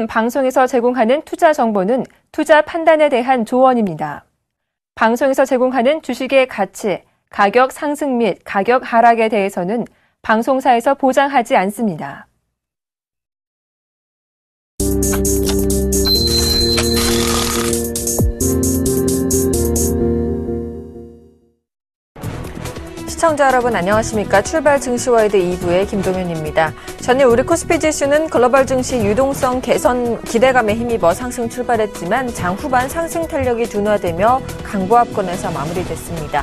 방송에서 제공하는 투자 정보는 투자 판단에 대한 조언입니다. 방송에서 제공하는 주식의 가치, 가격 상승 및 가격 하락에 대해서는 방송사에서 보장하지 않습니다. 시청자 여러분 안녕하십니까? 출발 증시와이드 2부의 김동현입니다. 전일 우리 코스피 지수는 글로벌 증시 유동성 개선 기대감에 힘입어 상승 출발했지만 장 후반 상승 탄력이 둔화되며 강보합권에서 마무리됐습니다.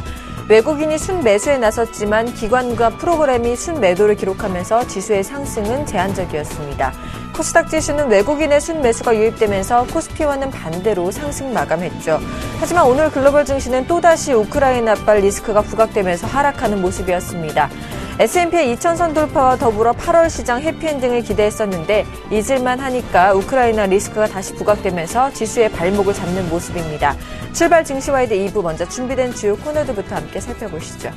외국인이 순매수에 나섰지만 기관과 프로그램이 순매도를 기록하면서 지수의 상승은 제한적이었습니다. 코스닥 지수는 외국인의 순매수가 유입되면서 코스피와는 반대로 상승 마감했죠. 하지만 오늘 글로벌 증시는 또다시 우크라이나발 리스크가 부각되면서 하락하는 모습이었습니다. S&P의 2000선 돌파와 더불어 8월 시장 해피엔딩을 기대했었는데 잊을만 하니까 우크라이나 리스크가 다시 부각되면서 지수의 발목을 잡는 모습입니다. 출발 증시와이드 2부 먼저 준비된 주요 코너들부터 함께 살펴보시죠.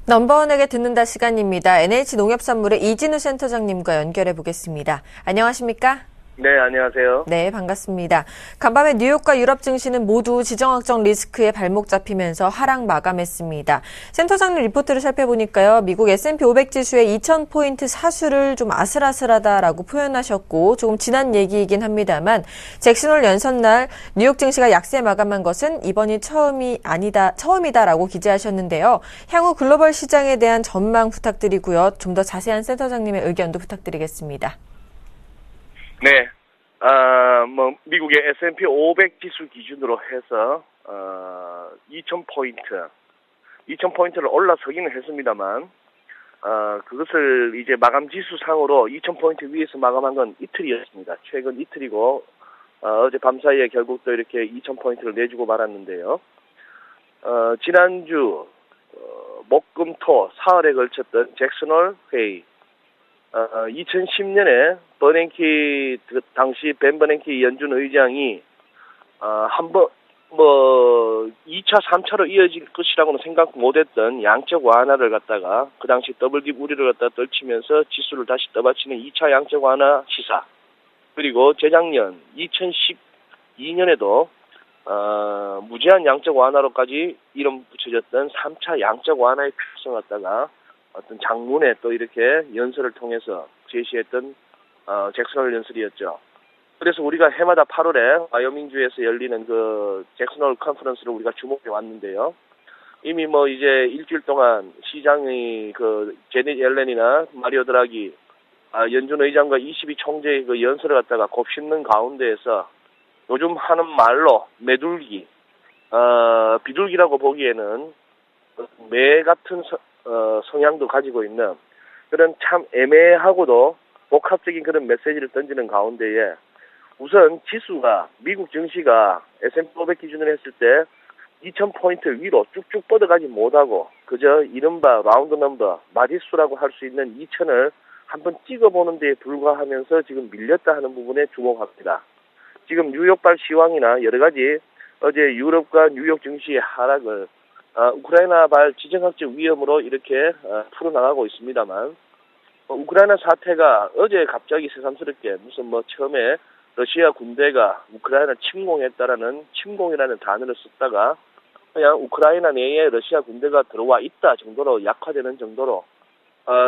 넘버원에게 듣는다 시간입니다. NH농협산물의 이진우 센터장님과 연결해 보겠습니다. 안녕하십니까? 네, 안녕하세요. 네, 반갑습니다. 간밤에 뉴욕과 유럽 증시는 모두 지정학적 리스크에 발목 잡히면서 하락 마감했습니다. 센터장님 리포트를 살펴보니까요. 미국 S&P 500 지수의 2000포인트 사수를 좀 아슬아슬하다라고 표현하셨고 조금 지난 얘기이긴 합니다만 잭슨홀 연설날 뉴욕 증시가 약세 마감한 것은 이번이 처음이다라고 기재하셨는데요. 향후 글로벌 시장에 대한 전망 부탁드리고요. 좀 더 자세한 센터장님의 의견도 부탁드리겠습니다. 네, 미국의 S&P 500 지수 기준으로 해서, 2000포인트를 올라서기는 했습니다만, 그것을 이제 마감 지수상으로 2000포인트 위에서 마감한 건 이틀이었습니다. 최근 이틀이고, 어제 밤 사이에 결국 또 이렇게 2000포인트를 내주고 말았는데요. 지난주, 목, 금, 토, 사흘에 걸쳤던 잭슨홀 회의, 2010년에 당시 벤 버냉키 연준 의장이, 2차, 3차로 이어질 것이라고는 생각 못했던 양적 완화를 갖다가, 그 당시 더블딥 우려를 갖다 떨치면서 지수를 다시 떠받치는 2차 양적 완화 시사. 그리고 재작년, 2012년에도, 무제한 양적 완화로까지 이름 붙여졌던 3차 양적 완화의 필요성을 갖다가, 어떤 장문에 또 이렇게 연설을 통해서 제시했던 잭슨홀 연설이었죠. 그래서 우리가 해마다 8월에 와이오밍주에서 열리는 그 잭슨홀 컨퍼런스를 우리가 주목해 왔는데요. 이미 이제 일주일 동안 시장의 그 제닛 옐렌이나 마리오 드라기 연준 의장과 22 총재의 그 연설을 갖다가 곱씹는 가운데에서 요즘 하는 말로 매둘기, 비둘기라고 보기에는 매 같은 성향도 가지고 있는 그런 참 애매하고도 복합적인 그런 메시지를 던지는 가운데에 우선 지수가 미국 증시가 S&P 500 기준으로 했을 때 2000포인트 위로 쭉쭉 뻗어가지 못하고 그저 이른바 라운드 넘버 마디수라고 할 수 있는 2000을 한번 찍어보는 데에 불과하면서 지금 밀렸다 하는 부분에 주목합니다. 지금 뉴욕발 시황이나 여러 가지 어제 유럽과 뉴욕 증시의 하락을 우크라이나발 지정학적 위험으로 이렇게 풀어나가고 있습니다만 우크라이나 사태가 어제 갑자기 새삼스럽게 무슨 처음에 러시아 군대가 우크라이나를 침공했다라는 침공이라는 단어를 썼다가 그냥 우크라이나 내에 러시아 군대가 들어와 있다 정도로 약화되는 정도로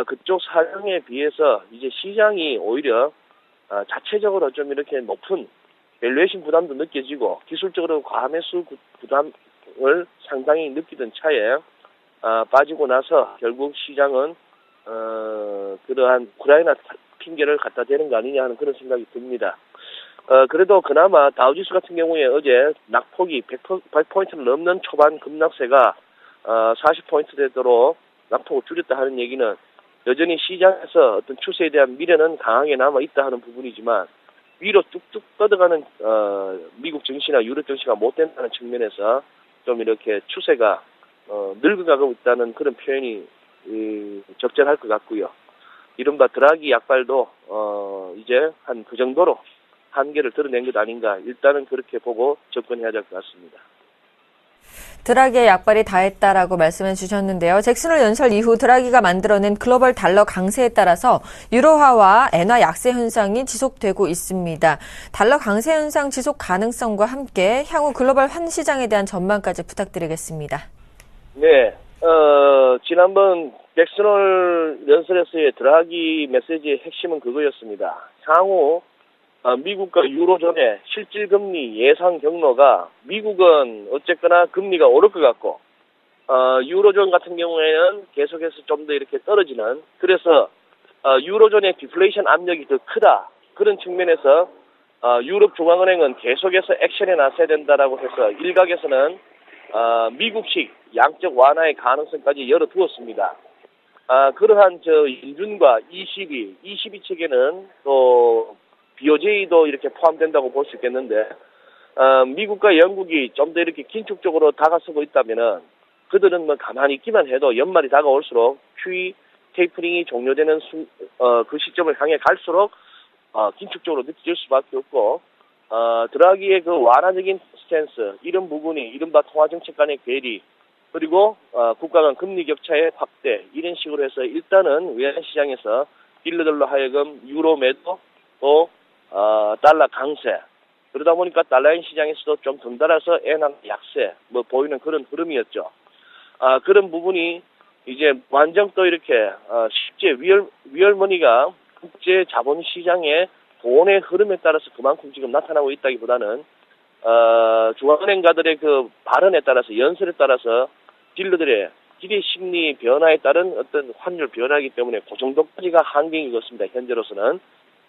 그쪽 사정에 비해서 이제 시장이 오히려 자체적으로 좀 이렇게 높은 밸류에이션 부담도 느껴지고 기술적으로 과매수 부담을 상당히 느끼던 차에 빠지고 나서 결국 시장은 그러한 우크라이나 핑계를 갖다 대는 거 아니냐 하는 그런 생각이 듭니다. 그래도 그나마 다우지수 같은 경우에 어제 낙폭이 100포인트를 넘는 초반 급락세가 40포인트 되도록 낙폭을 줄였다 하는 얘기는 여전히 시장에서 어떤 추세에 대한 미래는 강하게 남아있다 하는 부분이지만 위로 뚝뚝 뻗어가는 미국 증시나 유럽 증시가 못 된다는 측면에서 좀 이렇게 추세가 늙어가고 있다는 그런 표현이 적절할 것 같고요. 이른바 드라기 약발도 이제 한 그 정도로 한계를 드러낸 것 아닌가, 일단은 그렇게 보고 접근해야 될 것 같습니다. 드라기의 약발이 다했다라고 말씀해 주셨는데요. 잭슨홀 연설 이후 드라기가 만들어낸 글로벌 달러 강세에 따라서 유로화와 엔화 약세 현상이 지속되고 있습니다. 달러 강세 현상 지속 가능성과 함께 향후 글로벌 환 시장에 대한 전망까지 부탁드리겠습니다. 네, 지난번 잭슨홀 연설에서의 드라기 메시지의 핵심은 그거였습니다. 향후 미국과 유로존의 실질금리 예상 경로가, 미국은 어쨌거나 금리가 오를 것 같고 유로존 같은 경우에는 계속해서 좀 더 이렇게 떨어지는, 그래서 유로존의 디플레이션 압력이 더 크다, 그런 측면에서 유럽 중앙은행은 계속해서 액션에 나서야 된다라고 해서 일각에서는 미국식 양적 완화의 가능성까지 열어두었습니다. 그러한 연준과 ECB 측에는 또 BOJ도 이렇게 포함된다고 볼 수 있겠는데, 미국과 영국이 좀 더 이렇게 긴축적으로 다가서고 있다면은, 그들은 뭐 가만히 있기만 해도 연말이 다가올수록 QE 테이퍼링이 종료되는 그 시점을 향해 갈수록 긴축적으로 느껴질 수밖에 없고, 드라기의 그 완화적인 스탠스, 이런 부분이 이른바 통화정책 간의 괴리, 그리고 국가 간 금리 격차의 확대, 이런 식으로 해서 일단은 외환시장에서 딜러들로 하여금 유로 매도, 또 달러 강세, 그러다 보니까 달러인 시장에서도 좀 덩달아서 엔화 약세 보이는 그런 흐름이었죠. 그런 부분이 이제 완전 또 이렇게 실제 리얼머니가 국제 자본 시장의 돈의 흐름에 따라서 그만큼 지금 나타나고 있다기보다는 중앙은행가들의 그 발언에 따라서, 연설에 따라서 딜러들의 기대 심리 변화에 따른 어떤 환율 변화이기 때문에 그 정도까지가 한계인 것 같습니다, 현재로서는.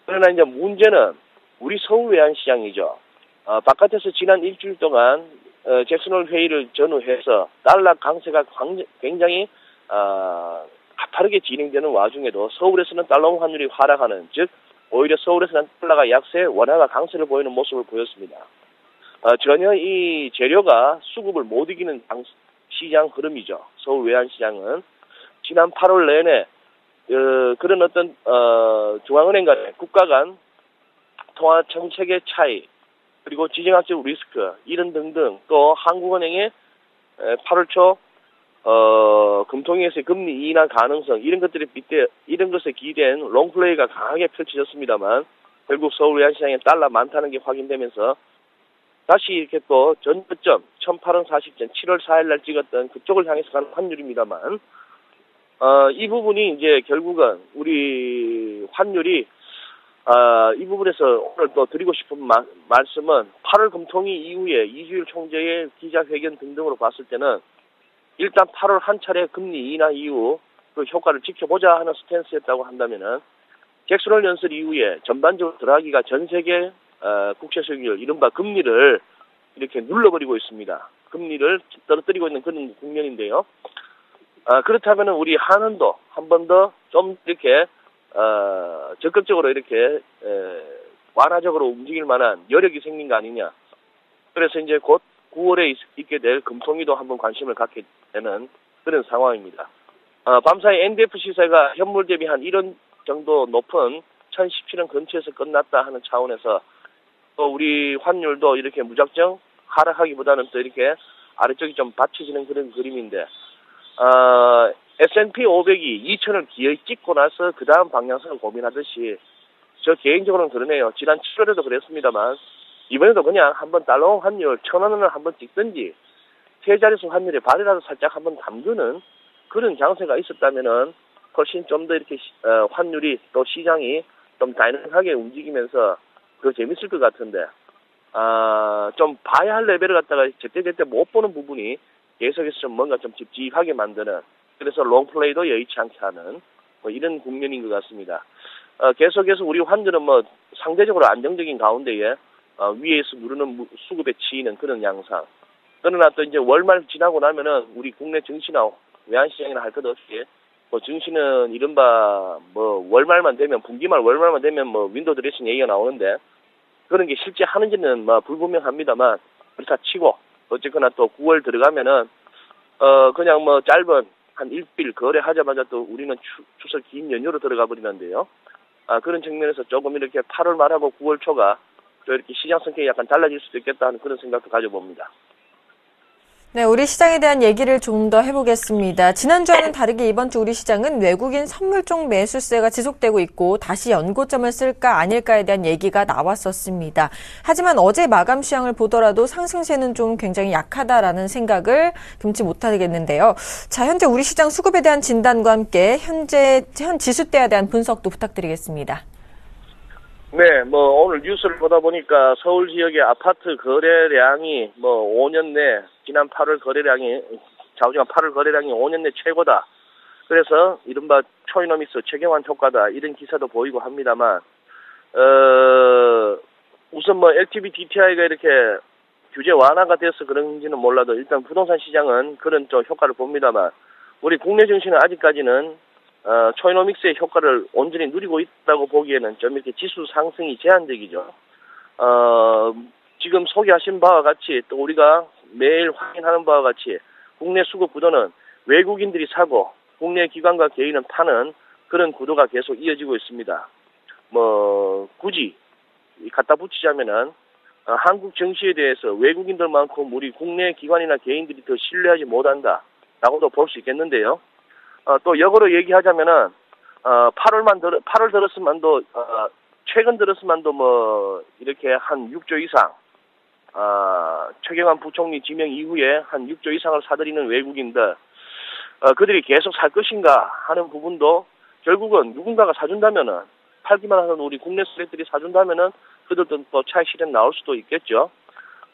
그러나 이제 문제는 우리 서울 외환시장이죠. 바깥에서 지난 일주일 동안 잭슨홀 회의를 전후해서 달러 강세가 굉장히 가파르게 진행되는 와중에도 서울에서는 달러 환율이 하락하는, 즉 오히려 서울에서는 달러가 약세, 원화가 강세를 보이는 모습을 보였습니다. 전혀 이 재료가 수급을 못 이기는 시장 흐름이죠. 서울 외환시장은 지난 8월 내내 그런 어떤 중앙은행 간 국가 간 통화 정책의 차이, 그리고 지정학적 리스크, 이런 등등, 또 한국은행의 8월 초 금통위에서의 금리 인하 가능성, 이런 것에 기대한 롱플레이가 강하게 펼쳐졌습니다만, 결국 서울 외환시장에 달러 많다는 게 확인되면서 다시 이렇게 또 전저점 1840전 7월 4일 날 찍었던 그쪽을 향해서 가는 환율입니다만, 이 부분이 이제 결국은 우리 환율이 이 부분에서 오늘 또 드리고 싶은 말씀은, 8월 금통위 이후에 이주일 총재의 기자회견 등등으로 봤을 때는 일단 8월 한 차례 금리 인하 이후 그 효과를 지켜보자 하는 스탠스였다고 한다면은, 잭슨홀 연설 이후에 전반적으로 드라기가 전 세계 국채수익률, 이른바 금리를 이렇게 눌러버리고 있습니다. 금리를 떨어뜨리고 있는 그런 국면인데요. 그렇다면은 우리 한은도 한 번 더 좀 이렇게 적극적으로 이렇게 완화적으로 움직일 만한 여력이 생긴 거 아니냐. 그래서 이제 곧 9월에 있게 될 금통위도 한번 관심을 갖게 되는 그런 상황입니다. 밤사이 NDF 시세가 현물 대비 한 1원 정도 높은 1017원 근처에서 끝났다 하는 차원에서, 또 우리 환율도 이렇게 무작정 하락하기보다는 또 이렇게 아래쪽이 좀 받쳐지는 그런 그림인데, S&P 500이 2,000을 기어이 찍고 나서 그 다음 방향성을 고민하듯이, 저 개인적으로는 그러네요. 지난 7월에도 그랬습니다만, 이번에도 그냥 한번 달러 환율 1,000원을 한번 찍든지, 세 자릿수 환율의 발이라도 살짝 한번 담그는 그런 장세가 있었다면은 훨씬 좀 더 이렇게 환율이, 또 시장이 좀 다이나믹하게 움직이면서 더 재밌을 것 같은데, 좀 봐야 할 레벨을 갖다가 제때제때 못 보는 부분이 계속해서 좀 뭔가 좀 찝찝하게 만드는, 그래서 롱플레이도 여의치 않게 하는 이런 국면인 것 같습니다. 계속해서 우리 환율은 상대적으로 안정적인 가운데에 위에서 누르는 수급에 치이는 그런 양상. 그러나 또 이제 월말 지나고 나면은 우리 국내 증시나 외환시장이나 할 것 없이 증시는 이른바 월말만 되면, 분기말 월말만 되면 윈도우 드레싱 얘기가 나오는데, 그런 게 실제 하는지는 뭐 불분명합니다만 그렇다 치고 어쨌거나 또 9월 들어가면은 그냥 뭐 짧은 한 1빌 거래하자마자 또 우리는 추석 긴 연휴로 들어가 버리는데요. 그런 측면에서 조금 이렇게 8월 말하고 9월 초가 또 이렇게 시장 성격이 약간 달라질 수도 있겠다 하는 그런 생각도 가져봅니다. 네, 우리 시장에 대한 얘기를 좀 더 해보겠습니다. 지난주와는 다르게 이번 주 우리 시장은 외국인 선물 쪽 매수세가 지속되고 있고 다시 연고점을 쓸까 아닐까에 대한 얘기가 나왔었습니다. 하지만 어제 마감 시황을 보더라도 상승세는 좀 굉장히 약하다라는 생각을 금치 못하겠는데요. 자, 현재 우리 시장 수급에 대한 진단과 함께 현 지수대에 대한 분석도 부탁드리겠습니다. 네, 뭐 오늘 뉴스를 보다 보니까 서울 지역의 아파트 거래량이 뭐 5년 내 지난 8월 거래량이 좌우지간 8월 거래량이 5년 내 최고다. 그래서 이른바 초이노믹스 최경환 효과다 이런 기사도 보이고 합니다만 우선 뭐 LTV DTI가 이렇게 규제 완화가 돼서 그런지는 몰라도 일단 부동산 시장은 그런 좀 효과를 봅니다만 우리 국내 증시는 아직까지는 초이노믹스의 효과를 온전히 누리고 있다고 보기에는 좀 이렇게 지수 상승이 제한적이죠. 지금 소개하신 바와 같이 또 우리가 매일 확인하는 바와 같이 국내 수급 구도는 외국인들이 사고 국내 기관과 개인은 파는 그런 구도가 계속 이어지고 있습니다. 뭐 굳이 갖다 붙이자면은 한국 증시에 대해서 외국인들만큼 우리 국내 기관이나 개인들이 더 신뢰하지 못한다라고도 볼 수 있겠는데요. 또 역으로 얘기하자면은 8월 들었으면도 최근 들었으면도 뭐 이렇게 한 6조 이상 최경환 부총리 지명 이후에 한 6조 이상을 사들이는 외국인들 그들이 계속 살 것인가 하는 부분도 결국은 누군가가 사준다면은 팔기만 하는 우리 국내 스트레이트들이 사준다면은 그들도 또 차익 실현 나올 수도 있겠죠.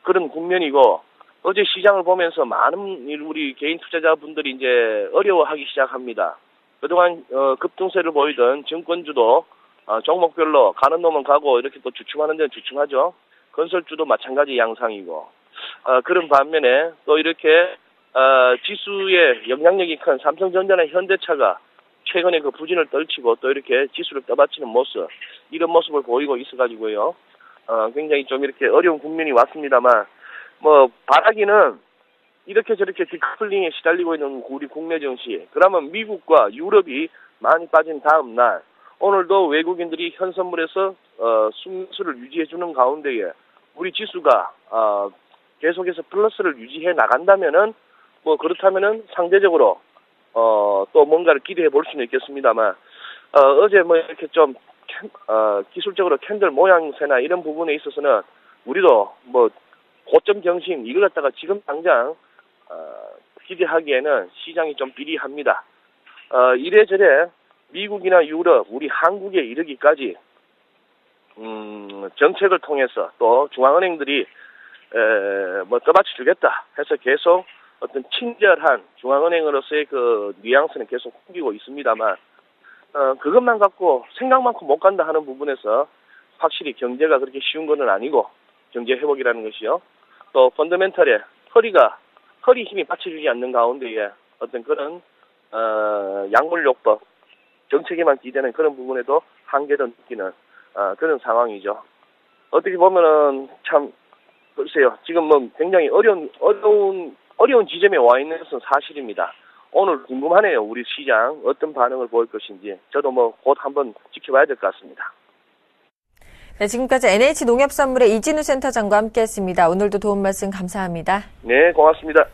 그런 국면이고 어제 시장을 보면서 많은 우리 개인 투자자분들이 이제 어려워하기 시작합니다. 그동안 급등세를 보이던 증권주도 종목별로 가는 놈은 가고 이렇게 또 주춤하는 데는 주춤하죠. 건설주도 마찬가지 양상이고 그런 반면에 또 이렇게 지수에 영향력이 큰 삼성전자나 현대차가 최근에 그 부진을 떨치고 또 이렇게 지수를 떠받치는 모습 이런 모습을 보이고 있어가지고요. 굉장히 좀 이렇게 어려운 국면이 왔습니다만 뭐 바라기는 이렇게 저렇게 디커플링에 시달리고 있는 우리 국내 증시 그러면 미국과 유럽이 많이 빠진 다음 날 오늘도 외국인들이 현 선물에서 순수를 유지해주는 가운데에 우리 지수가 계속해서 플러스를 유지해 나간다면은 뭐 그렇다면은 상대적으로 또 뭔가를 기대해 볼 수는 있겠습니다만 어제 뭐 이렇게 좀 기술적으로 캔들 모양새나 이런 부분에 있어서는 우리도 뭐 고점 경신 이걸 갖다가 지금 당장 기대하기에는 시장이 좀 비리합니다. 이래저래 미국이나 유럽, 우리 한국에 이르기까지 정책을 통해서 또 중앙은행들이 뭐 떠받쳐주겠다 해서 계속 어떤 친절한 중앙은행으로서의 그 뉘앙스는 계속 풍기고 있습니다만 그것만 갖고 생각만큼 못 간다 하는 부분에서 확실히 경제가 그렇게 쉬운 건 아니고 경제 회복이라는 것이요. 또 펀더멘털에 허리 힘이 받쳐주지 않는 가운데에 어떤 그런 약물요법 정책에만 기대는 그런 부분에도 한계를 느끼는 그런 상황이죠. 어떻게 보면은 참 글쎄요. 지금 뭐 굉장히 어려운 지점에 와 있는 것은 사실입니다. 오늘 궁금하네요. 우리 시장 어떤 반응을 보일 것인지 저도 뭐 곧 한번 지켜봐야 될 것 같습니다. 네, 지금까지 NH농협산물의 이진우 센터장과 함께했습니다. 오늘도 도움 말씀 감사합니다. 네, 고맙습니다.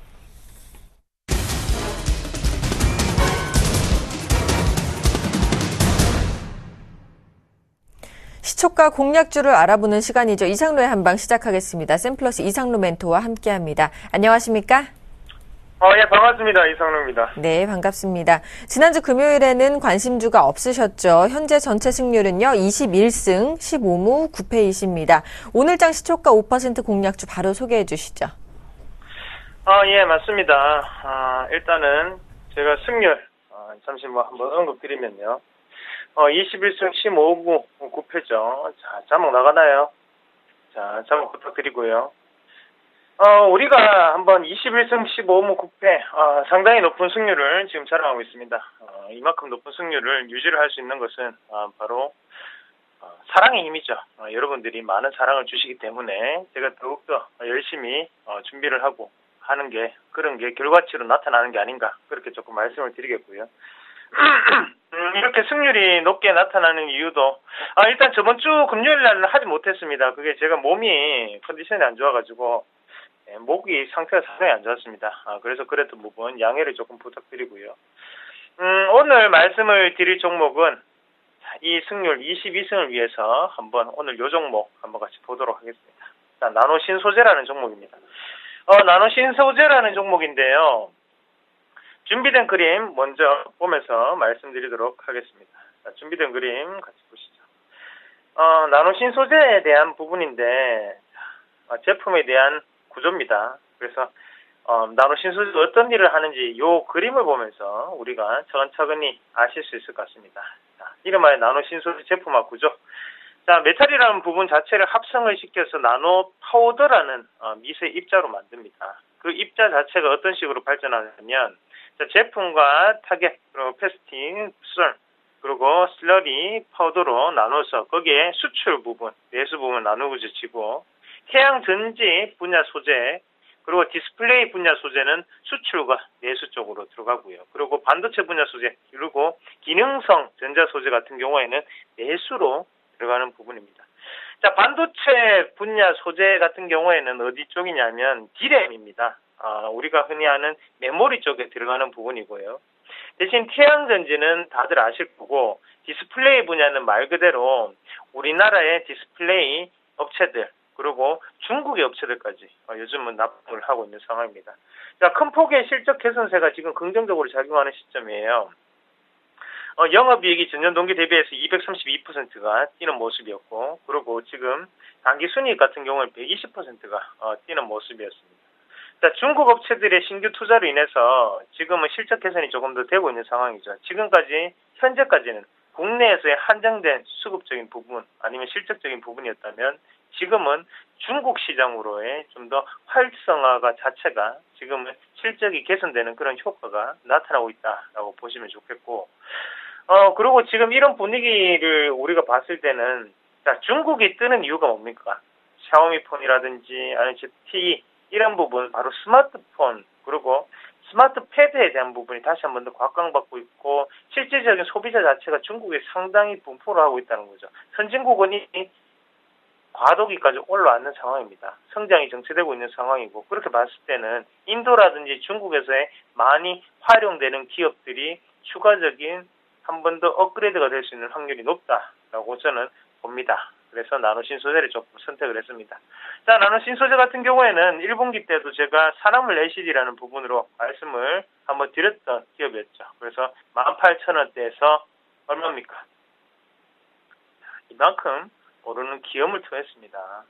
시초가 공략주를 알아보는 시간이죠. 이상로의 한방 시작하겠습니다. 샘플러스 이상로 멘토와 함께합니다. 안녕하십니까? 예, 반갑습니다. 이상로입니다. 네, 반갑습니다. 지난주 금요일에는 관심주가 없으셨죠. 현재 전체 승률은요, 21승 15무 9패이십니다. 오늘장 시초가 5% 공략주 바로 소개해 주시죠. 예, 맞습니다. 일단은 제가 승률, 잠시 한번 언급드리면요. 21승 15무 9패죠. 자, 자막 나가나요? 자, 자막 부탁드리고요. 우리가 한번 21승 15무 9패, 상당히 높은 승률을 지금 자랑하고 있습니다. 이만큼 높은 승률을 유지를 할 수 있는 것은, 바로, 사랑의 힘이죠. 여러분들이 많은 사랑을 주시기 때문에 제가 더욱더 열심히 준비를 하고 하는 게 그런 게 결과치로 나타나는 게 아닌가 그렇게 조금 말씀을 드리겠고요. 이렇게 승률이 높게 나타나는 이유도 일단 저번 주 금요일 날은 하지 못했습니다. 그게 제가 몸이 컨디션이 안 좋아가지고 목이 상태가 상당히 안 좋았습니다. 그래서 그랬던 부분 양해를 조금 부탁드리고요. 오늘 말씀을 드릴 종목은 이 승률 22승을 위해서 한번 오늘 요 종목 한번 같이 보도록 하겠습니다. 자, 나노 신소재라는 종목입니다. 나노 신소재라는 종목인데요. 준비된 그림 먼저 보면서 말씀드리도록 하겠습니다. 자, 준비된 그림 같이 보시죠. 나노 신소재에 대한 부분인데 제품에 대한 구조입니다. 그래서 나노 신소재 어떤 일을 하는지 요 그림을 보면서 우리가 차근차근히 아실 수 있을 것 같습니다. 자, 이름하여 나노 신소재 제품화 구조. 자, 메탈이라는 부분 자체를 합성을 시켜서 나노 파우더라는 미세 입자로 만듭니다. 그 입자 자체가 어떤 식으로 발전하냐면 제품과 타겟, 그리고 페스틴, 썰, 그리고 슬러리, 파우더로 나눠서 거기에 수출 부분, 내수 부분 나누어지고 해양 전지 분야 소재, 그리고 디스플레이 분야 소재는 수출과 내수 쪽으로 들어가고요. 그리고 반도체 분야 소재, 그리고 기능성 전자 소재 같은 경우에는 내수로 들어가는 부분입니다. 자, 반도체 분야 소재 같은 경우에는 어디 쪽이냐면 D램입니다. 우리가 흔히 아는 메모리 쪽에 들어가는 부분이고요. 대신 태양전지는 다들 아실 거고 디스플레이 분야는 말 그대로 우리나라의 디스플레이 업체들 그리고 중국의 업체들까지 요즘은 납품을 하고 있는 상황입니다. 자, 큰 폭의 실적 개선세가 지금 긍정적으로 작용하는 시점이에요. 영업이익이 전년 동기 대비해서 232%가 뛰는 모습이었고 그리고 지금 당기순이익 같은 경우는 120%가 뛰는 모습이었습니다. 자, 중국 업체들의 신규 투자로 인해서 지금은 실적 개선이 조금 더 되고 있는 상황이죠. 지금까지 현재까지는 국내에서의 한정된 수급적인 부분 아니면 실적적인 부분이었다면 지금은 중국 시장으로의 좀 더 활성화가 자체가 지금은 실적이 개선되는 그런 효과가 나타나고 있다라고 보시면 좋겠고 그리고 지금 이런 분위기를 우리가 봤을 때는 자, 중국이 뜨는 이유가 뭡니까? 샤오미 폰이라든지 아니면 ZTE 이런 부분 바로 스마트폰 그리고 스마트 패드에 대한 부분이 다시 한 번 더 곽강받고 있고 실질적인 소비자 자체가 중국에 상당히 분포를 하고 있다는 거죠. 선진국은 이미 과도기까지 올라왔는 상황입니다. 성장이 정체되고 있는 상황이고 그렇게 봤을 때는 인도라든지 중국에서의 많이 활용되는 기업들이 추가적인 한 번 더 업그레이드가 될 수 있는 확률이 높다라고 저는 봅니다. 그래서 나노 신소재를 조금 선택을 했습니다. 자, 나노 신소재 같은 경우에는 1분기 때도 제가 산화물 LCD라는 부분으로 말씀을 한번 드렸던 기업이었죠. 그래서 18,000원대에서 얼마입니까? 이만큼 오르는 기염을 토했습니다.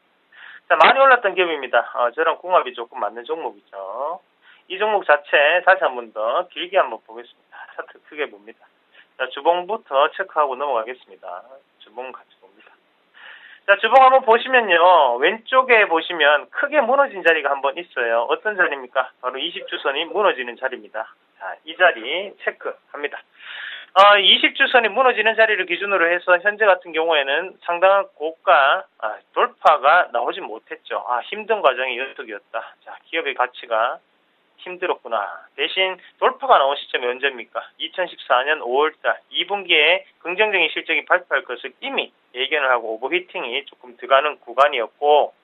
자, 많이 올랐던 기업입니다. 저랑 궁합이 조금 맞는 종목이죠. 이 종목 자체 다시 한 번 더 길게 한번 보겠습니다. 차트 크게 봅니다. 자, 주봉부터 체크하고 넘어가겠습니다. 주봉 같이 봅니다. 자, 주봉 한번 보시면요. 왼쪽에 보시면 크게 무너진 자리가 한번 있어요. 어떤 자리입니까? 바로 20주선이 무너지는 자리입니다. 자, 이 자리 체크합니다. 20주선이 무너지는 자리를 기준으로 해서 현재 같은 경우에는 상당한 고가 돌파가 나오지 못했죠. 힘든 과정이 연속이었다. 자, 기업의 가치가 힘들었구나. 대신 돌파가 나온 시점이 언제입니까? 2014년 5월달 2분기에 긍정적인 실적이 발표할 것을 이미 예견을 하고 오버히팅이 조금 들어가는 구간이었고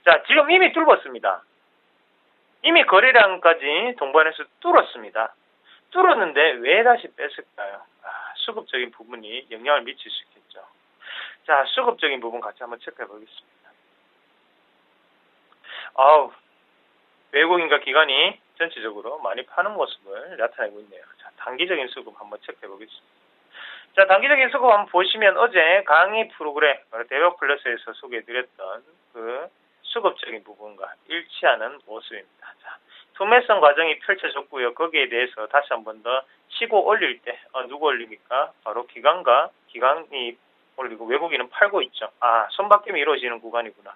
자, 지금 이미 뚫었습니다. 이미 거래량까지 동반해서 뚫었습니다. 뚫었는데 왜 다시 뺐을까요? 수급적인 부분이 영향을 미칠 수 있겠죠. 자, 수급적인 부분 같이 한번 체크해 보겠습니다. 외국인과 기관이 전체적으로 많이 파는 모습을 나타내고 있네요. 자, 단기적인 수급 한번 체크해 보겠습니다. 자, 단기적인 수급 한번 보시면 어제 강의 프로그램, 대박 플러스에서 소개해드렸던 그 수급적인 부분과 일치하는 모습입니다. 자, 투매성 과정이 펼쳐졌고요. 거기에 대해서 다시 한 번 더 치고 올릴 때 누구 올립니까? 바로 기관이 올리고 외국인은 팔고 있죠. 손바뀜이 이루어지는 구간이구나.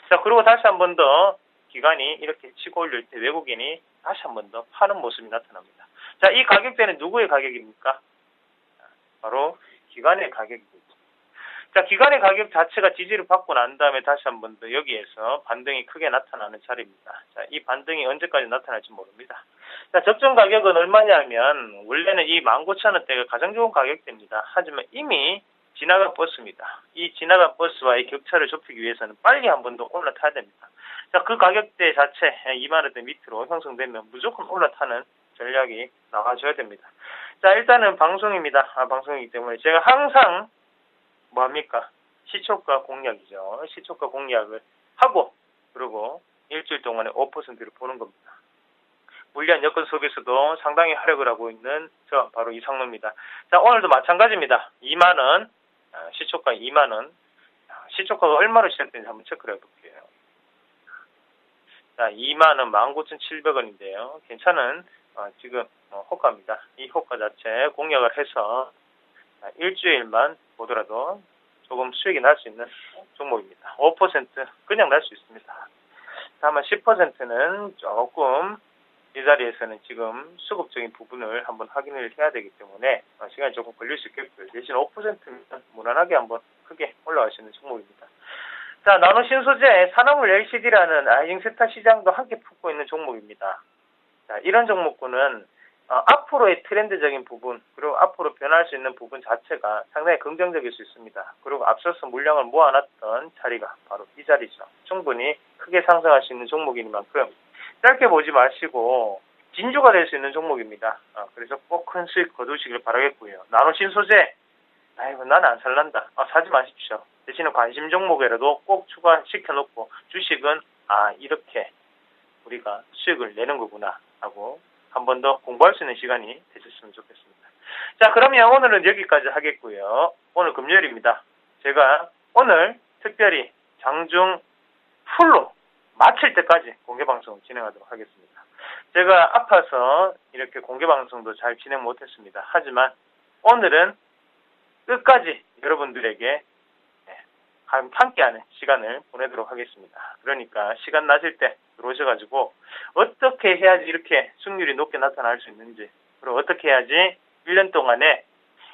자, 그리고 다시 한 번 더 기관이 이렇게 치고 올릴 때 외국인이 다시 한 번 더 파는 모습이 나타납니다. 자, 이 가격대는 누구의 가격입니까? 바로 기관의 가격이겠죠. 자, 기관의 가격 자체가 지지를 받고 난 다음에 다시 한 번 더 여기에서 반등이 크게 나타나는 자리입니다. 자, 이 반등이 언제까지 나타날지 모릅니다. 자, 적정 가격은 얼마냐면 원래는 이 19,000원대가 가장 좋은 가격대입니다. 하지만 이미 지나간 버스입니다. 이 지나간 버스와의 격차를 좁히기 위해서는 빨리 한 번 더 올라타야 됩니다. 자, 그 가격대 자체 2만원대 밑으로 형성되면 무조건 올라타는 전략이 나와줘야 됩니다. 자, 일단은 방송입니다. 방송이기 때문에 제가 항상 뭐합니까? 시초가 공략이죠. 시초가 공략을 하고 그리고 일주일 동안에 5%를 보는 겁니다. 물리안 여건 속에서도 상당히 활약을 하고 있는 저 바로 이상로입니다. 자, 오늘도 마찬가지입니다. 2만원, 시초가 2만원. 시초가가 얼마로 시작되는지 한번 체크를 해볼게요. 자, 2만원 19,700원인데요. 괜찮은 지금 호가입니다. 이 호가 자체 공략을 해서 일주일만 보더라도 조금 수익이 날 수 있는 종목입니다. 5% 그냥 날 수 있습니다. 다만 10%는 조금 이 자리에서는 지금 수급적인 부분을 한번 확인을 해야 되기 때문에 시간이 조금 걸릴 수 있겠고요. 대신 5%는 무난하게 한번 크게 올라갈 수 있는 종목입니다. 자, 나노 신소재 산화물 LCD라는 인세타 시장도 함께 품고 있는 종목입니다. 자, 이런 종목군은 앞으로의 트렌드적인 부분 그리고 앞으로 변할 수 있는 부분 자체가 상당히 긍정적일 수 있습니다. 그리고 앞서서 물량을 모아놨던 자리가 바로 이 자리죠. 충분히 크게 상승할 수 있는 종목이니만큼 짧게 보지 마시고 진주가 될 수 있는 종목입니다. 그래서 꼭 큰 수익 거두시길 바라겠고요. 나노 신소재 아이고 나는 안 살란다. 사지 마십시오. 대신에 관심 종목이라도 꼭 추가시켜놓고 주식은 이렇게 우리가 수익을 내는 거구나 하고 한 번 더 공부할 수 있는 시간이 되셨으면 좋겠습니다. 자, 그러면 오늘은 여기까지 하겠고요. 오늘 금요일입니다. 제가 오늘 특별히 장중 풀로 마칠 때까지 공개방송 진행하도록 하겠습니다. 제가 아파서 이렇게 공개방송도 잘 진행 못했습니다. 하지만 오늘은 끝까지 여러분들에게 함께하는 시간을 보내도록 하겠습니다. 그러니까 시간 나실 때 들어오셔가지고 어떻게 해야지 이렇게 수익률이 높게 나타날 수 있는지 그리고 어떻게 해야지 1년 동안에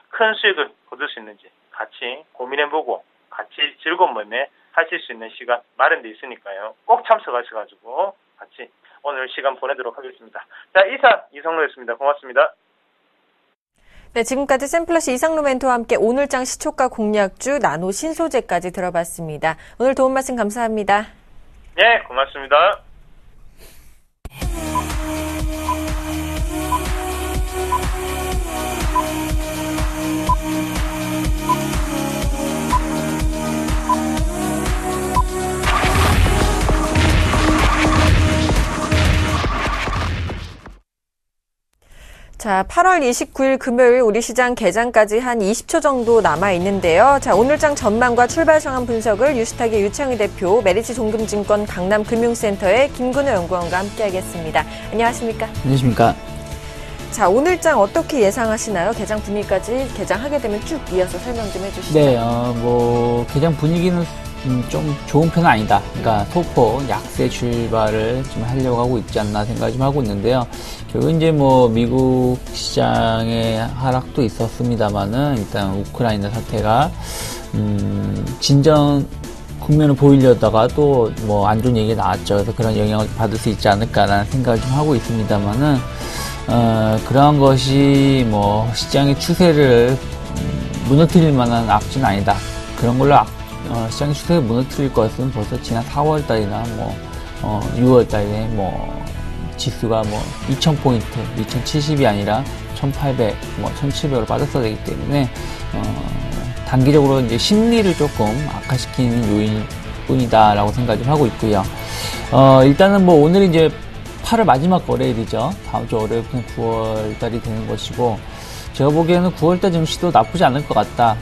큰 수익을 거둘 수 있는지 같이 고민해보고 같이 즐거운 몸에 하실 수 있는 시간 마련되어 있으니까요. 꼭 참석하셔가지고 같이 오늘 시간 보내도록 하겠습니다. 자, 이상 이성로였습니다. 고맙습니다. 네, 지금까지 샘플러시 이상로 멘토와 함께 오늘장 시초가 공략주 나노 신소재까지 들어봤습니다. 오늘 도움 말씀 감사합니다. 네, 고맙습니다. 자, 8월 29일 금요일 우리 시장 개장까지 한 20초 정도 남아 있는데요. 자, 오늘장 전망과 출발 상황 분석을 유스탁의 유창희 대표, 메리츠 종금증권 강남금융센터의 김근호 연구원과 함께하겠습니다. 안녕하십니까? 안녕하십니까? 자, 오늘장 어떻게 예상하시나요? 개장 분위기까지 개장하게 되면 쭉 이어서 설명 좀 해주시죠. 네, 개장 분위기는 좀 좋은 편은 아니다. 그러니까 소폭 약세 출발을 좀 하려고 하고 있지 않나 생각을 좀 하고 있는데요. 결국 이제 미국 시장의 하락도 있었습니다만은 일단 우크라이나 사태가 진정 국면을 보이려다가 또 안 좋은 얘기가 나왔죠. 그래서 그런 영향을 받을 수 있지 않을까라는 생각을 좀 하고 있습니다만은 그러한 것이 시장의 추세를 무너뜨릴 만한 악재는 아니다. 그런 걸로 시장의 추세를 무너뜨릴 것은 벌써 지난 4월달이나 6월달에 지수가 2000포인트, 2070이 아니라 1800, 1700으로 빠졌어야 되기 때문에 단기적으로 이제 심리를 조금 악화시키는 요인일 뿐이다라고 생각 좀 하고 있고요. 일단은 오늘이 이제 8월 마지막 거래일이죠. 다음 주 월요일부터 9월달이 되는 것이고, 제가 보기에는 9월달 증시도 나쁘지 않을 것 같다.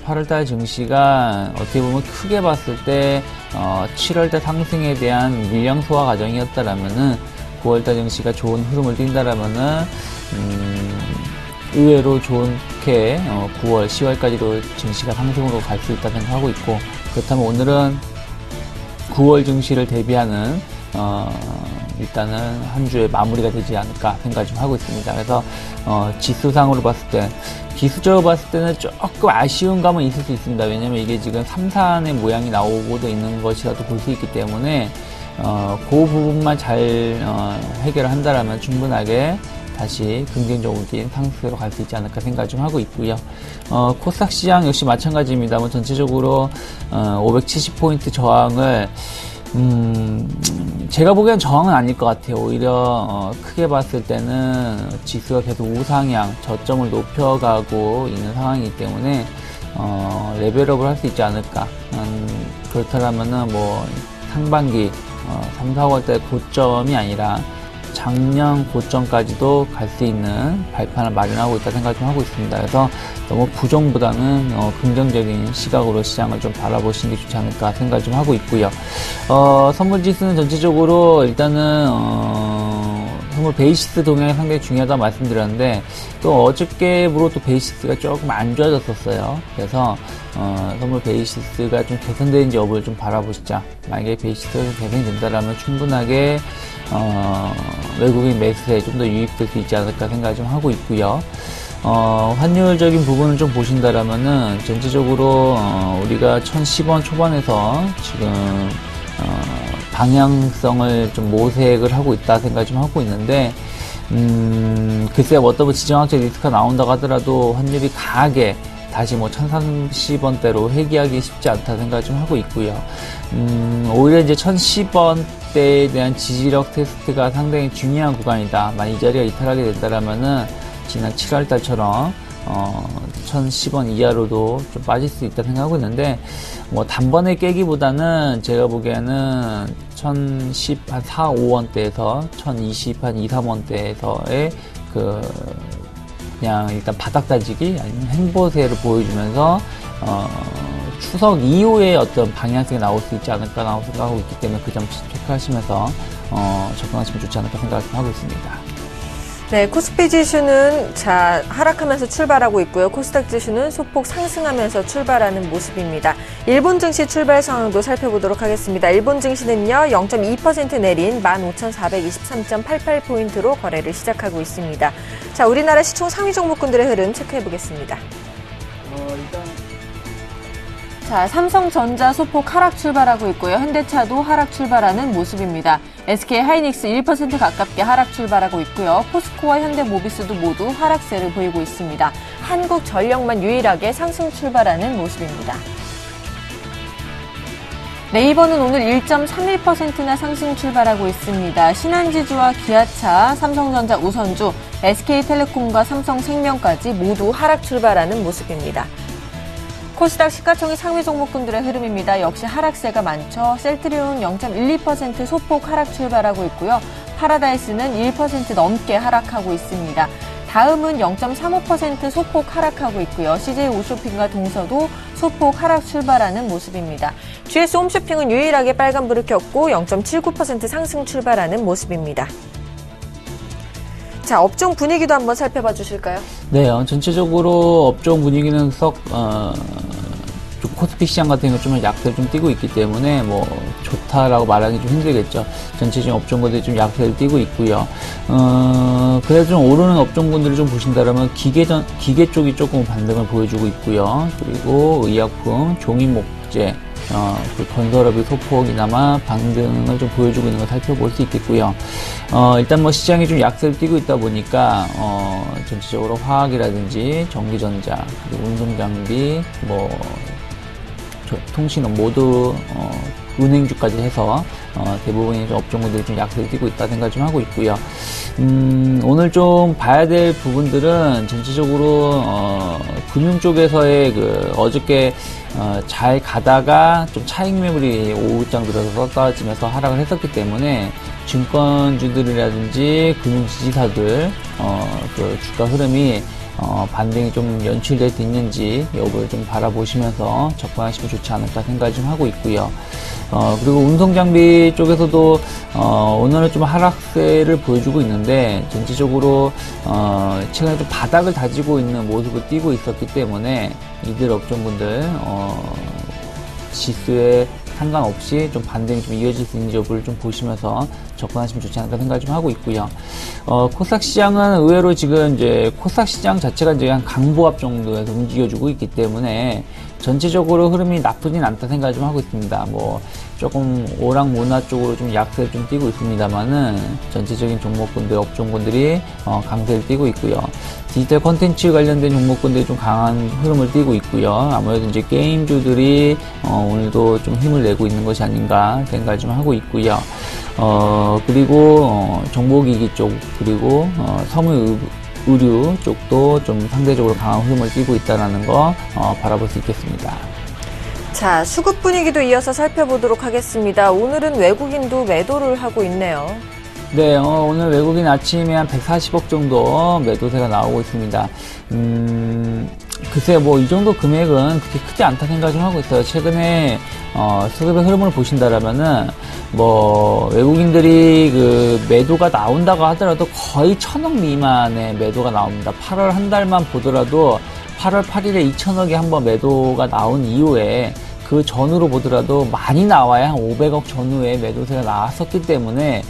8월달 증시가 어떻게 보면 크게 봤을 때 7월달 상승에 대한 물량 소화 과정이었다라면은 9월달 증시가 좋은 흐름을 띈다라면은 의외로 좋게 9월, 10월까지도 증시가 상승으로 갈 수 있다 생각하고 있고, 그렇다면 오늘은 9월 증시를 대비하는 일단은 한 주에 마무리가 되지 않을까 생각 좀 하고 있습니다. 그래서 지수상으로 봤을 때, 기술적으로 봤을 때는 조금 아쉬운 감은 있을 수 있습니다. 왜냐면 이게 지금 3산의 모양이 나오고도 있는 것이라도 볼 수 있기 때문에 그 부분만 잘 해결을 한다라면 충분하게 다시 긍정적인 상승으로 갈 수 있지 않을까 생각 좀 하고 있고요. 코스닥 시장 역시 마찬가지입니다. 뭐 전체적으로 570포인트 저항을 제가 보기엔 저항은 아닐 것 같아요. 오히려 크게 봤을 때는 지수가 계속 우상향, 저점을 높여가고 있는 상황이기 때문에 레벨업을 할 수 있지 않을까. 그렇다면은 뭐 상반기 3, 4월달 고점이 아니라 작년 고점까지도 갈 수 있는 발판을 마련하고 있다 생각 좀 하고 있습니다. 그래서 너무 부정보다는 긍정적인 시각으로 시장을 좀 바라보시는 게 좋지 않을까 생각 좀 하고 있고요. 선물지수는 전체적으로 일단은 선물 베이시스 동향이 상당히 중요하다고 말씀드렸는데 또 어저께부로 또 베이시스가 조금 안 좋아졌었어요. 그래서 선물 베이시스가 좀 개선되는지 여부를 좀 바라보시자. 만약에 베이시스가 좀 개선이 된다라면 충분하게 외국인 매수세에 좀 더 유입될 수 있지 않을까 생각을 좀 하고 있고요. 환율적인 부분을 좀 보신다라면은 전체적으로 우리가 1010원 초반에서 지금 방향성을 좀 모색을 하고 있다 생각 좀 하고 있는데 글쎄 어떤 지정학적 리스크가 나온다고 하더라도 환율이 강하게 다시 뭐 1030원대로 회귀하기 쉽지 않다 생각 좀 하고 있고요. 오히려 이제 1010원대에 대한 지지력 테스트가 상당히 중요한 구간이다. 만약 이 자리가 이탈하게 된다라면은 지난 7월달처럼 1010원 이하로도 좀 빠질 수 있다 생각하고 있는데 뭐 단번에 깨기보다는 제가 보기에는 1010 한 4, 5원대에서 1020 한 2, 3원대에서의 그냥 일단 바닥 다지기 아니면 행보세를 보여주면서 추석 이후에 어떤 방향성이 나올 수 있지 않을까라고 생각하고 있기 때문에 그 점 체크하시면서 접근하시면 좋지 않을까 생각을 하고 있습니다. 네, 코스피 지수는 하락하면서 출발하고 있고요. 코스닥 지수는 소폭 상승하면서 출발하는 모습입니다. 일본 증시 출발 상황도 살펴보도록 하겠습니다. 일본 증시는요, 0.2% 내린 15,423.88포인트로 거래를 시작하고 있습니다. 자, 우리나라 시총 상위 종목군들의 흐름 체크해 보겠습니다. 자, 삼성전자 소폭 하락 출발하고 있고요. 현대차도 하락 출발하는 모습입니다. SK하이닉스 1% 가깝게 하락 출발하고 있고요. 포스코와 현대모비스도 모두 하락세를 보이고 있습니다. 한국전력만 유일하게 상승 출발하는 모습입니다. 네이버는 오늘 1.31%나 상승 출발하고 있습니다. 신한지주와 기아차, 삼성전자 우선주, SK텔레콤과 삼성생명까지 모두 하락 출발하는 모습입니다. 코스닥 시가총액 상위 종목군들의 흐름입니다. 역시 하락세가 많죠. 셀트리온은 0.12% 소폭 하락 출발하고 있고요. 파라다이스는 1% 넘게 하락하고 있습니다. 다음은 0.35% 소폭 하락하고 있고요. CJ 홈쇼핑과 동서도 소폭 하락 출발하는 모습입니다. GS 홈쇼핑은 유일하게 빨간불을 켰고 0.79% 상승 출발하는 모습입니다. 자, 업종 분위기도 한번 살펴봐 주실까요? 네, 전체적으로 업종 분위기는 좀 코스피 시장 같은 경우 좀 약세를 좀 띄고 있기 때문에 뭐 좋다라고 말하기 좀 힘들겠죠. 전체적인 업종들이 좀 약세를 띄고 있고요. 그래도 좀 오르는 업종군들을 좀 보신다면 기계 쪽이 조금 반등을 보여주고 있고요. 그리고 의약품, 종이목재, 건설업이 소폭이나마 반등을 좀 보여주고 있는 걸 살펴볼 수 있겠고요. 일단 뭐 시장이 좀 약세를 띄고 있다 보니까, 전체적으로 화학이라든지 전기전자, 그리고 운송장비, 통신업 모두, 은행주까지 해서, 대부분의 업종들이 좀 약세를 띄고 있다 생각 좀 하고 있고요. 오늘 좀 봐야 될 부분들은 전체적으로, 금융 쪽에서의 어저께, 잘 가다가 좀 차익 매물이 오후장 들어서 쏟아지면서 하락을 했었기 때문에 증권주들이라든지 금융 지지사들, 주가 흐름이 반등이 좀 연출될 수 있는지 여부를 좀 바라보시면서 접근하시면 좋지 않을까 생각을 좀 하고 있고요. 그리고 운송장비 쪽에서도 오늘은 좀 하락세를 보여주고 있는데 전체적으로 최근에 좀 바닥을 다지고 있는 모습을 띄고 있었기 때문에 이들 업종분들 지수의 상관없이 좀 반등이 좀 이어질 수 있는 여부를 좀 보시면서 접근하시면 좋지 않을까 생각을 좀 하고 있고요. 코스닥 시장은 의외로 지금 이제 코스닥 시장 자체가 이제 한 강보합 정도에서 움직여주고 있기 때문에 전체적으로 흐름이 나쁘진 않다 생각을 좀 하고 있습니다. 뭐 조금 오락모나 쪽으로 좀 약세를 좀 띄고 있습니다만은 전체적인 종목군들, 업종군들이 강세를 띄고 있고요. 디지털 콘텐츠 관련된 종목군들이 좀 강한 흐름을 띄고 있고요. 아무래도 이제 게임주들이 오늘도 좀 힘을 내고 있는 것이 아닌가 생각을 좀 하고 있고요. 그리고 정보기기 쪽, 그리고 섬유 의류 쪽도 좀 상대적으로 강한 흐름을 띄고 있다는 거 바라볼 수 있겠습니다. 자, 수급 분위기도 이어서 살펴보도록 하겠습니다. 오늘은 외국인도 매도를 하고 있네요. 네, 오늘 외국인 아침에 한 140억 정도 매도세가 나오고 있습니다. 글쎄, 뭐, 이 정도 금액은 그렇게 크지 않다 생각을 좀 하고 있어요. 최근에, 수급의 흐름을 보신다라면은, 뭐, 외국인들이 그 매도가 나온다고 하더라도 거의 1,000억 미만의 매도가 나옵니다. 8월 한 달만 보더라도 8월 8일에 2,000억이 한번 매도가 나온 이후에 그 전후로 보더라도 많이 나와야 한 500억 전후에 매도세가 나왔었기 때문에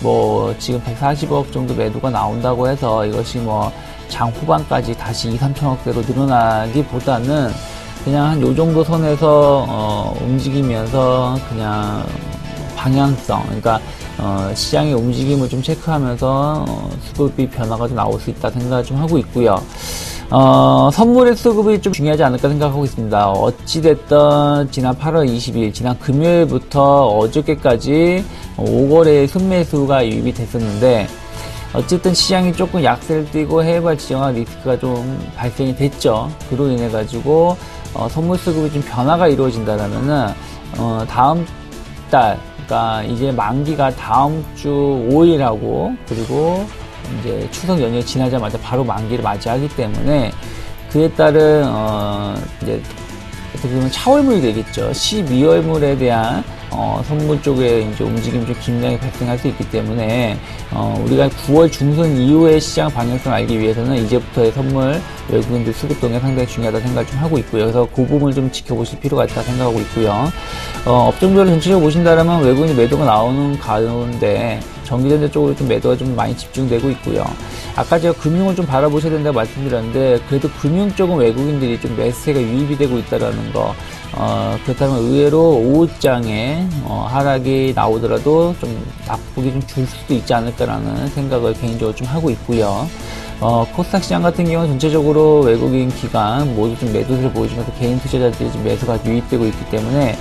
뭐 지금 140억 정도 매도가 나온다고 해서 이것이 뭐 장 후반까지 다시 2, 3천억대로 늘어나기보다는 그냥 한 요 정도 선에서 움직이면서 그냥 방향성, 그러니까 시장의 움직임을 좀 체크하면서 수급이 변화가 좀 나올 수 있다 생각을 좀 하고 있고요. 선물의 수급이 좀 중요하지 않을까 생각하고 있습니다. 어찌됐든 지난 8월 20일, 지난 금요일부터 어저께까지 5거래의 순매수가 유입이 됐었는데 어쨌든 시장이 조금 약세를 띠고 해외발 지정화 리스크가 좀 발생이 됐죠. 그로 인해 가지고 선물 수급이 좀 변화가 이루어진다라면은 다음 달, 그러니까 이제 만기가 다음 주 5일하고 그리고 이제 추석 연휴 지나자마자 바로 만기를 맞이하기 때문에 그에 따른 이제 어떻게 보면 차월물이 되겠죠. 12월물에 대한 선물 쪽에 이제 움직임이 좀 긴장이 발생할 수 있기 때문에 우리가 9월 중순 이후의 시장 방향성을 알기 위해서는 이제부터의 선물 외국인들 수급 동향 상당히 중요하다 생각을 좀 하고 있고요. 그래서 그 부분을 좀 지켜보실 필요가 있다 생각하고 있고요. 업종별로 전체적으로 보신다면 외국인 매도가 나오는 가운데 전기전자 쪽으로 좀 매도가 좀 많이 집중되고 있고요. 아까 제가 금융을 좀 바라보셔야 된다고 말씀드렸는데 그래도 금융 쪽은 외국인들이 좀 매수세가 유입이 되고 있다라는 거. 그렇다면 의외로 오후장에 하락이 나오더라도 좀 낙폭이 좀 줄 수도 있지 않을까라는 생각을 개인적으로 좀 하고 있고요. 코스닥 시장 같은 경우는 전체적으로 외국인 기관 모두 좀 매도세를 보여주면서 개인 투자자들이 좀 매수가 유입되고 있기 때문에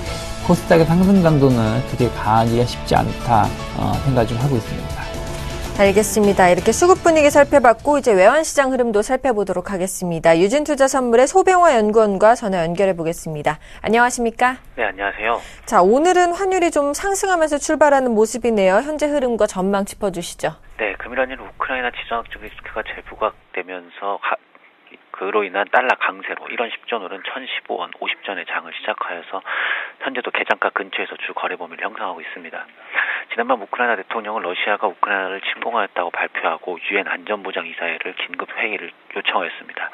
코스닥의 상승 강도는 그렇게 강하기가 쉽지 않다 생각을 좀 하고 있습니다. 알겠습니다. 이렇게 수급 분위기 살펴봤고 이제 외환시장 흐름도 살펴보도록 하겠습니다. 유진투자선물의 소병화 연구원과 전화 연결해 보겠습니다. 안녕하십니까? 네, 안녕하세요. 자, 오늘은 환율이 좀 상승하면서 출발하는 모습이네요. 현재 흐름과 전망 짚어주시죠. 네, 금일 환율 우크라이나 지정학적 리스크가 재부각되면서 그로 인한 달러 강세로 1원 10전월은 1,015원 50전의 장을 시작하여서 현재도 개장가 근처에서 주 거래 범위를 형성하고 있습니다. 지난번 우크라이나 대통령은 러시아가 우크라이나를 침공하였다고 발표하고 유엔 안전보장 이사회를 긴급 회의를 요청하였습니다.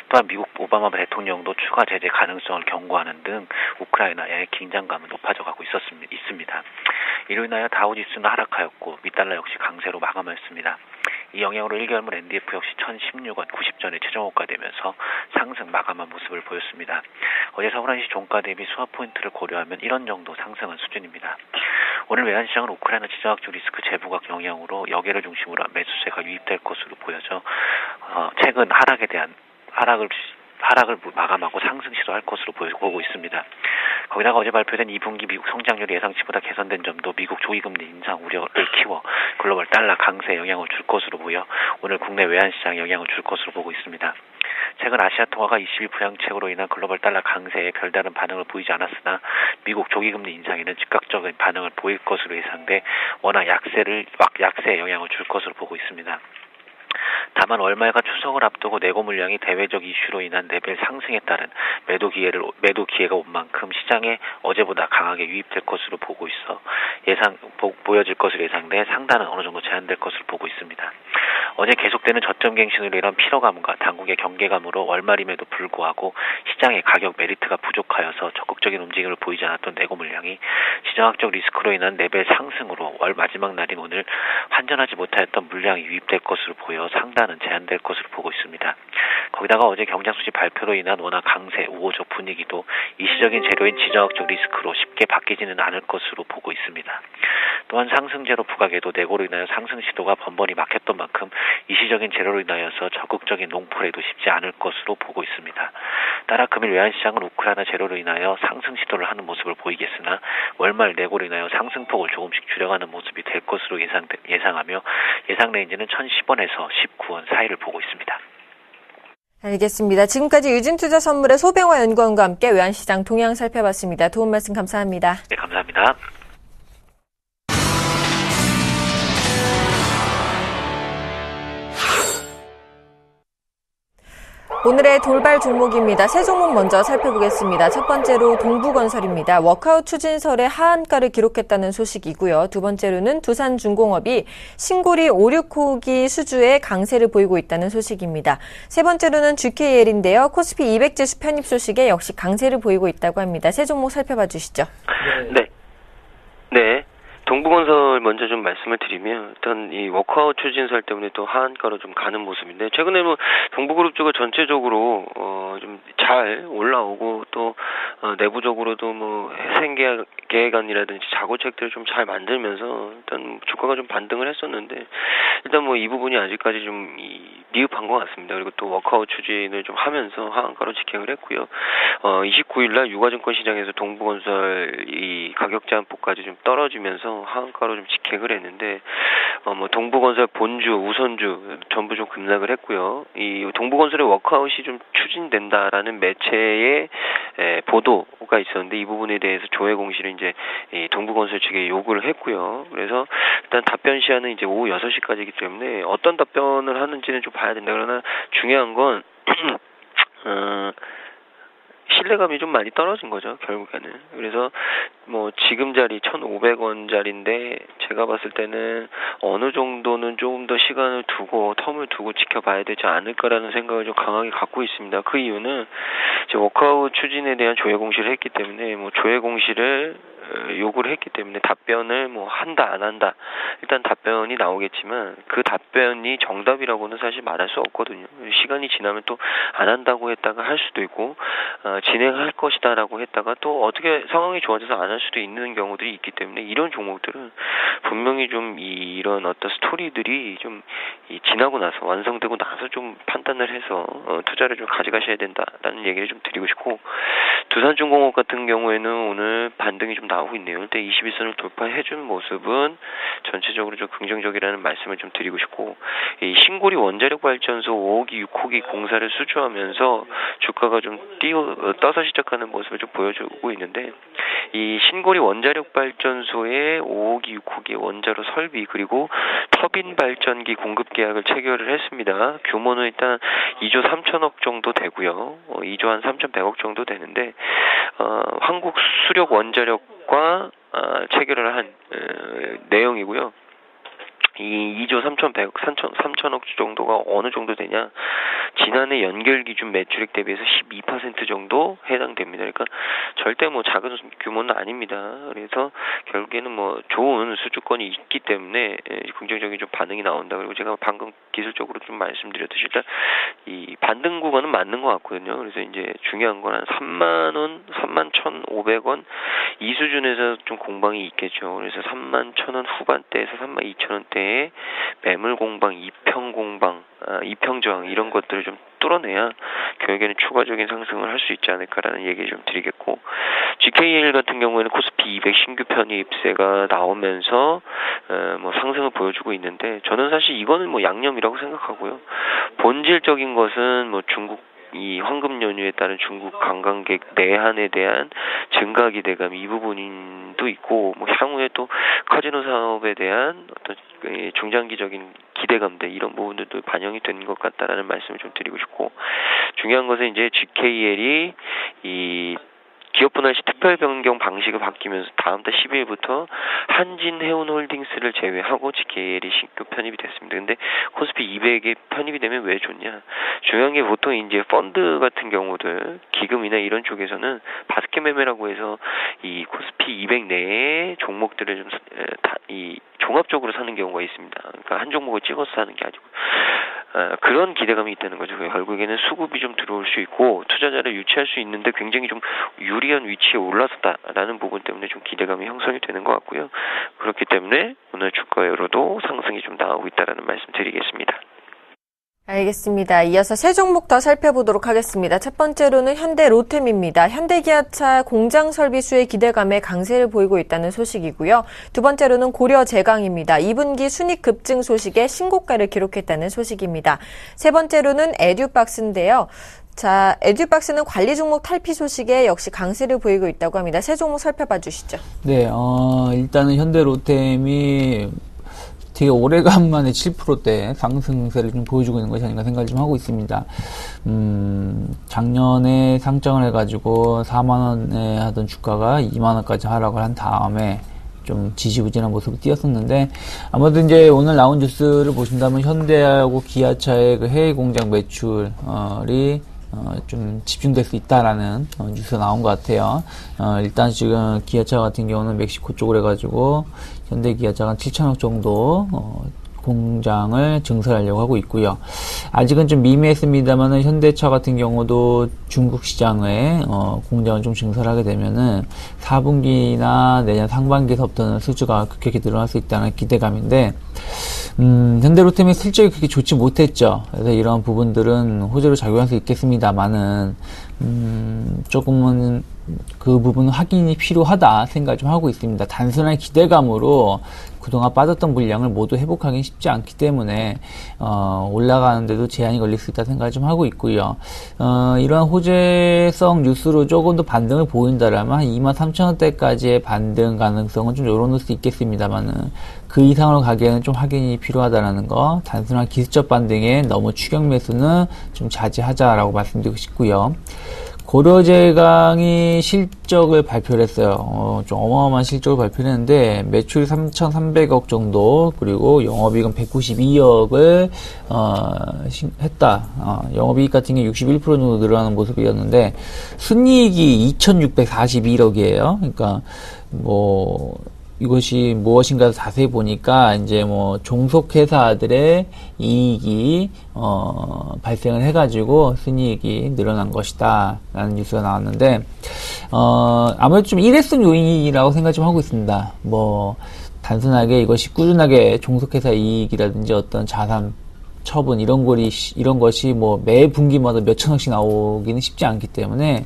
또한 미국 오바마 대통령도 추가 제재 가능성을 경고하는 등 우크라이나의 긴장감은 높아져가고 있습니다. 이로 인하여 다우지수는 하락하였고 미달러 역시 강세로 마감하였습니다. 이 영향으로 1개월물 NDF 역시 1,016원 90전에 최종호가 되면서 상승 마감한 모습을 보였습니다. 어제 서울 한시 종가 대비 수합 포인트를 고려하면 1원 정도 상승한 수준입니다. 오늘 외환시장은 우크라이나 지정학적 리스크 재부각 영향으로 여계를 중심으로 매수세가 유입될 것으로 보여져 최근 하락을 마감하고 상승 시도할 것으로 보고 있습니다. 거기다가 어제 발표된 2분기 미국 성장률이 예상치보다 개선된 점도 미국 조기금리 인상 우려를 키워 글로벌 달러 강세에 영향을 줄 것으로 보여 오늘 국내 외환시장에 영향을 줄 것으로 보고 있습니다. 최근 아시아 통화가 20일 부양책으로 인한 글로벌 달러 강세에 별다른 반응을 보이지 않았으나 미국 조기금리 인상에는 즉각적인 반응을 보일 것으로 예상돼 워낙 약세에 영향을 줄 것으로 보고 있습니다. 다만 월말과 추석을 앞두고 내고 물량이 대외적 이슈로 인한 레벨 상승에 따른 매도 기회가 온 만큼 시장에 어제보다 강하게 유입될 것으로 보고 있어 보여질 것으로 예상돼 상단은 어느 정도 제한될 것으로 보고 있습니다. 어제 계속되는 저점 갱신으로 인한 피로감과 당국의 경계감으로 월말임에도 불구하고 시장의 가격 메리트가 부족하여서 적극적인 움직임을 보이지 않았던 내고 물량이 지정학적 리스크로 인한 레벨 상승으로 월 마지막 날인 오늘 환전하지 못하였던 물량이 유입될 것으로 보여 상단은 제한될 것으로 보고 있습니다. 거기다가 어제 경장수지 발표로 인한 워낙 강세, 우호적 분위기도 일시적인 재료인 지정학적 리스크로 쉽게 바뀌지는 않을 것으로 보고 있습니다. 또한 상승재료 부각에도 내고로 인하여 상승 시도가 번번이 막혔던 만큼 일시적인 재료로 인하여서 적극적인 롱폴에도 쉽지 않을 것으로 보고 있습니다. 따라 금일 외환시장은 우크라이나 재료로 인하여 상승 시도를 하는 모습을 보이겠으나 월말 내고로 인하여 상승폭을 조금씩 줄여가는 모습이 될 것으로 예상하며 예상 레인지는 1010원에서 19원 사이를 보고 있습니다. 알겠습니다. 지금까지 유진투자선물의 소병화 연구원과 함께 외환시장 동향 살펴봤습니다. 도움 말씀 감사합니다. 네, 감사합니다. 오늘의 돌발 종목입니다. 세 종목 먼저 살펴보겠습니다. 첫 번째로 동부건설입니다. 워크아웃 추진설에 하한가를 기록했다는 소식이고요. 두 번째로는 두산중공업이 신고리 5, 6호기 수주에 강세를 보이고 있다는 소식입니다. 세 번째로는 GKL인데요. 코스피 200지수 편입 소식에 역시 강세를 보이고 있다고 합니다. 세 종목 살펴봐 주시죠. 네. 동부건설 먼저 좀 말씀을 드리면 일단 이 워크아웃 추진설 때문에 또 하한가로 좀 가는 모습인데 최근에 뭐 동부그룹 쪽은 전체적으로 좀 잘 올라오고 또 내부적으로도 뭐 회생 계획안이라든지 자구책들을 좀 잘 만들면서 일단 주가가 좀 반등을 했었는데 일단 뭐 이 부분이 아직까지 좀 미흡한 것 같습니다. 그리고 또 워크아웃 추진을 좀 하면서 하한가로 직행을 했고요. 29일날 유가증권 시장에서 동부건설 이 가격 제한폭까지 좀 떨어지면서 하한가로 좀 직행을 했는데 뭐 동부건설 본주, 우선주 전부 좀 급락을 했고요. 이 동부건설의 워크아웃이 좀 추진된다라는 매체의 보도가 있었는데 이 부분에 대해서 조회 공시를 이제 이 동부건설 측에 요구를 했고요. 그래서 일단 답변 시한은 이제 오후 6시까지이기 때문에 어떤 답변을 하는지는 좀 봐야 된다. 그러나 중요한 건 신뢰감이 좀 많이 떨어진 거죠, 결국에는. 그래서 뭐 지금 자리 1,500원짜리인데 제가 봤을 때는 어느 정도는 조금 더 시간을 두고 텀을 두고 지켜봐야 되지 않을까라는 생각을 좀 강하게 갖고 있습니다. 그 이유는 이제 워크아웃 추진에 대한 조회 공시를 했기 때문에 뭐 조회 공시를 요구를 했기 때문에 답변을 뭐 한다 안 한다 일단 답변이 나오겠지만 그 답변이 정답이라고는 사실 말할 수 없거든요. 시간이 지나면 또 안 한다고 했다가 할 수도 있고 진행할 것이다라고 했다가 또 어떻게 상황이 좋아져서 안 할 수도 있는 경우들이 있기 때문에 이런 종목들은 분명히 좀 이런 어떤 스토리들이 좀 지나고 나서 완성되고 나서 좀 판단을 해서 투자를 좀 가져가셔야 된다라는 얘기를 좀 드리고 싶고 두산중공업 같은 경우에는 오늘 반등이 좀 나오고 있네요. 일단 21선을 돌파해준 모습은 전체적으로 좀 긍정적이라는 말씀을 좀 드리고 싶고 이 신고리 원자력발전소 5호기, 6호기 공사를 수주하면서 주가가 좀 떠서 시작하는 모습을 좀 보여주고 있는데 이 신고리 원자력발전소의 5호기, 6호기 원자로 설비 그리고 터빈 발전기 공급 계약을 체결을 했습니다. 규모는 일단 2조 3천억 정도 되고요. 2조 한 3,100억 정도 되는데 한국 수력 원자력과 체결을 한 내용이고요. 이 2조 3천억 정도가 어느 정도 되냐? 지난해 연결 기준 매출액 대비해서 12% 정도 해당됩니다. 그러니까 절대 뭐 작은 규모는 아닙니다. 그래서 결국에는 뭐 좋은 수주권이 있기 때문에 긍정적인 좀 반응이 나온다. 그리고 제가 방금 기술적으로 좀 말씀드렸듯이 일단 이 반등 구간은 맞는 것 같거든요. 그래서 이제 중요한 건 한 3만 원, 3만 1,500원 이 수준에서 좀 공방이 있겠죠. 그래서 3만 1,000원 후반대에서 3만 2,000원대 매물 공방, 이평 공방, 이평 저항 이런 것들을 좀 뚫어내야 결국에는 추가적인 상승을 할 수 있지 않을까라는 얘기를 좀 드리겠고 GKL 같은 경우에는 코스피 200 신규 편입세가 나오면서 뭐 상승을 보여주고 있는데 저는 사실 이거는 뭐 양념이라고 생각하고요. 본질적인 것은 뭐 중국 이 황금 연휴에 따른 중국 관광객 내한에 대한 증가 기대감 이 부분도 있고 뭐 향후에 또 카지노 사업에 대한 어떤 중장기적인 기대감들 이런 부분들도 반영이 된 것 같다라는 말씀을 좀 드리고 싶고 중요한 것은 이제 GKL이 이 기업 분할 시 특별 변경 방식이 바뀌면서 다음 달 12일부터 한진해운홀딩스를 제외하고 GKL이 신규 편입이 됐습니다. 근데 코스피 200에 편입이 되면 왜 좋냐? 중요한 게 보통 이제 펀드 같은 경우들 기금이나 이런 쪽에서는 바스켓 매매라고 해서 이 코스피 200 내에 종목들을 좀 이 종합적으로 사는 경우가 있습니다. 그러니까 한 종목을 찍어서 사는 게 아니고 그런 기대감이 있다는 거죠. 결국에는 수급이 좀 들어올 수 있고 투자자를 유치할 수 있는데 굉장히 좀 유리한 위치에 올라섰다라는 부분 때문에 좀 기대감이 형성이 되는 것 같고요. 그렇기 때문에 오늘 주가로도 상승이 좀 나오고 있다라는 말씀 드리겠습니다. 알겠습니다. 이어서 세 종목 더 살펴보도록 하겠습니다. 첫 번째로는 현대로템입니다. 현대기아차 공장 설비 수의 기대감에 강세를 보이고 있다는 소식이고요. 두 번째로는 고려제강입니다. 2분기 순이익 급증 소식에 신고가를 기록했다는 소식입니다. 세 번째로는 에듀박스인데요. 자, 에듀박스는 관리 종목 탈피 소식에 역시 강세를 보이고 있다고 합니다. 세 종목 살펴봐 주시죠. 네, 일단은 현대로템이 되게 오래간만에 7%대 상승세를 좀 보여주고 있는 것이 아닌가 생각을 좀 하고 있습니다. 작년에 상장을 해가지고 4만원에 하던 주가가 2만원까지 하락을 한 다음에 좀 지지부진한 모습을 띄었었는데, 아무래도 이제 오늘 나온 뉴스를 보신다면 현대하고 기아차의 그 해외 공장 매출이 좀 집중될 수 있다라는 뉴스가 나온 것 같아요. 일단 지금 기아차 같은 경우는 멕시코 쪽으로 해가지고 현대 기아차가 7천억 정도 공장을 증설하려고 하고 있고요. 아직은 좀 미미했습니다만은 현대차 같은 경우도 중국 시장에 공장을 좀 증설하게 되면은 4분기나 내년 상반기에서부터는 수주가 급격히 늘어날 수 있다는 기대감인데, 현대로템이 실적이 그렇게 좋지 못했죠. 그래서 이런 부분들은 호재로 작용할 수 있겠습니다만은, 조금은 그 부분은 확인이 필요하다 생각을 좀 하고 있습니다. 단순한 기대감으로 그동안 빠졌던 물량을 모두 회복하기는 쉽지 않기 때문에 올라가는데도 제한이 걸릴 수 있다 생각을 좀 하고 있고요. 이러한 호재성 뉴스로 조금 더 반등을 보인다라면 한 23,000원대까지의 반등 가능성은 좀 열어놓을 수 있겠습니다만은 그 이상으로 가기에는 좀 확인이 필요하다라는 거, 단순한 기술적 반등에 너무 추격 매수는 좀 자제하자라고 말씀드리고 싶고요. 고려제강이 실적을 발표를 했어요. 좀 어마어마한 실적을 발표를 했는데, 매출이 3,300억 정도, 그리고 영업이익은 192억을, 했다. 영업이익 같은 게 61% 정도 늘어나는 모습이었는데, 순이익이 2,641억이에요. 그러니까, 이것이 무엇인가 자세히 보니까 이제 종속회사들의 이익이 발생을 해가지고 순이익이 늘어난 것이다 라는 뉴스가 나왔는데, 아무래도 좀 일회성 요인이라고 생각 좀 하고 있습니다. 단순하게 이것이 꾸준하게 종속회사 이익이라든지 어떤 자산 처분 이런 것이 매 분기마다 몇 천억씩 나오기는 쉽지 않기 때문에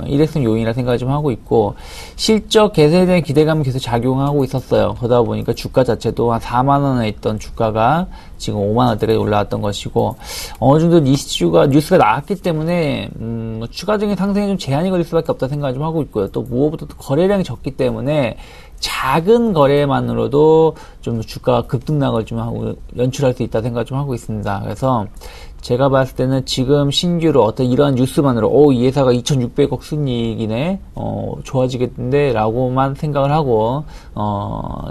일회성 요인이라 생각을 좀 하고 있고, 실적 개선에 대한 기대감이 계속 작용하고 있었어요. 그러다 보니까 주가 자체도 한 4만원에 있던 주가가 지금 5만원대까지 올라왔던 것이고, 어느 정도 뉴스가 나왔기 때문에 추가적인 상승에 좀 제한이 걸릴 수밖에 없다 생각을 좀 하고 있고요. 또 무엇보다 거래량이 적기 때문에 작은 거래만으로도 좀 주가가 급등락을 좀 하고 연출할 수 있다 생각을 좀 하고 있습니다. 그래서 제가 봤을 때는 지금 신규로 어떤 이러한 뉴스만으로 이 회사가 2,600억 순이익이네, 좋아지겠는데 라고만 생각을 하고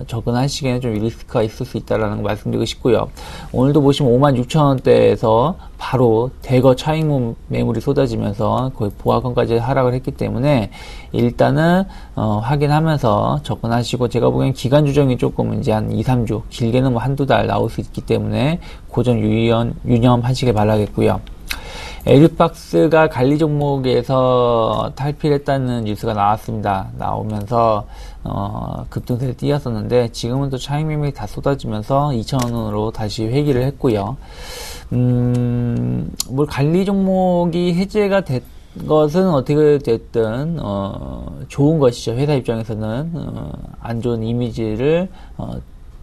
접근하시기에는 좀 리스크가 있을 수 있다라는 거 말씀드리고 싶고요. 오늘도 보시면 56,000원대에서 바로 대거 차익 매물이 쏟아지면서 거의 보합권까지 하락을 했기 때문에 일단은 확인하면서 접근하시고, 제가 보기엔 기간 조정이 조금 이제 한 2, 3주, 길게는 한두 달 나올 수 있기 때문에 그 점 유념하시길 바라겠고요. 에듀박스가 관리 종목에서 탈피를 했다는 뉴스가 나오면서 급등세를 띄었었는데, 지금은 또 차익 매물이 다 쏟아지면서 2,000원으로 다시 회귀를 했고요. 관리 종목이 해제가 됐 것은 어떻게 됐든 좋은 것이죠. 회사 입장에서는 안 좋은 이미지를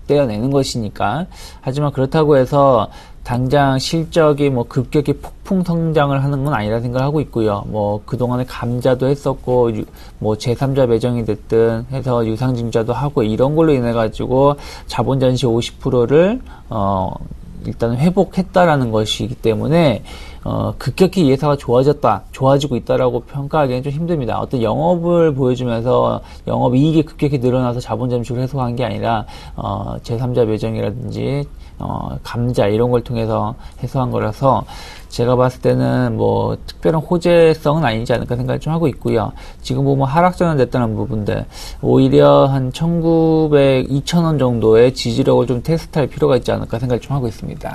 떼어내는 것이니까. 하지만 그렇다고 해서 당장 실적이 급격히 폭풍 성장을 하는 건 아니라 생각을 하고 있고요. 그동안에 감자도 했었고, 제3자 매정이 됐든 해서 유상증자도 하고, 이런 걸로 인해 가지고 자본 잔시 50%를 일단 회복했다라는 것이기 때문에 급격히 이 회사가 좋아지고 있다라고 평가하기는 좀 힘듭니다. 어떤 영업을 보여주면서 영업이익이 급격히 늘어나서 자본 잠식을 해소한 게 아니라 제3자 매정이라든지 감자 이런 걸 통해서 해소한 거라서 제가 봤을 때는 뭐 특별한 호재성은 아니지 않을까 생각을 좀 하고 있고요. 지금 보면 하락전환 됐다는 부분들 오히려 한 1,900, 2,000원 정도의 지지력을 좀 테스트할 필요가 있지 않을까 생각을 좀 하고 있습니다.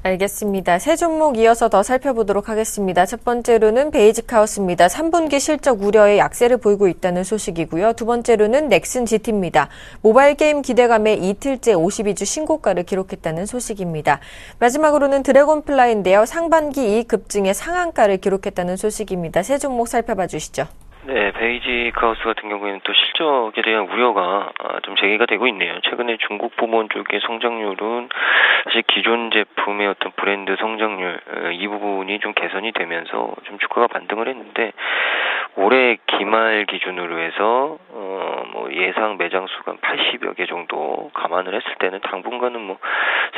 알겠습니다. 세 종목 이어서 더 살펴보도록 하겠습니다. 첫 번째로는 베이직하우스입니다. 3분기 실적 우려에 약세를 보이고 있다는 소식이고요. 두 번째로는 넥슨 GT입니다. 모바일 게임 기대감에 이틀째 52주 신고가를 기록했다는 소식입니다. 마지막으로는 드래곤플라이인데요. 상반기 이익 급증에 상한가를 기록했다는 소식입니다. 세 종목 살펴봐 주시죠. 네, 베이직하우스 같은 경우에는 또 실적에 대한 우려가 좀 제기가 되고 있네요. 최근에 중국 부문 쪽의 성장률은 사실 기존 제품의 어떤 브랜드 성장률 이 부분이 좀 개선이 되면서 좀 주가가 반등을 했는데 올해 기말 기준으로 해서 뭐 예상 매장 수가 80여 개 정도 감안을 했을 때는 당분간은 뭐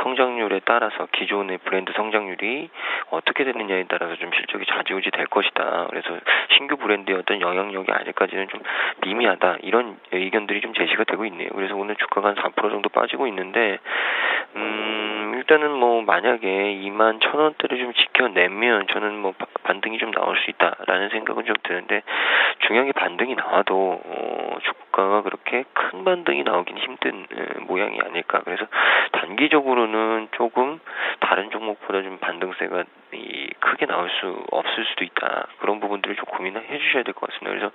성장률에 따라서 기존의 브랜드 성장률이 어떻게 되느냐에 따라서 좀 실적이 좌지우지 될 것이다. 그래서 신규 브랜드의 어떤 영향력이 아직까지는 좀 미미하다. 이런 의견들이 좀 제시가 되고 있네요. 그래서 오늘 주가가 한 4% 정도 빠지고 있는데 일단은 뭐 만약에 21,000원대를 좀 지켜내면 저는 뭐 반등이 좀 나올 수 있다라는 생각은 좀 드는데 중요한 게 반등이 나와도 주가가 그렇게 큰 반등이 나오긴 힘든 모양이 아닐까. 그래서 단기적으로는 조금 다른 종목보다 좀 반등세가 크게 나올 수 없을 수도 있다. 그런 부분들을 좀 고민해 주셔야 될 것 같습니다. 그래서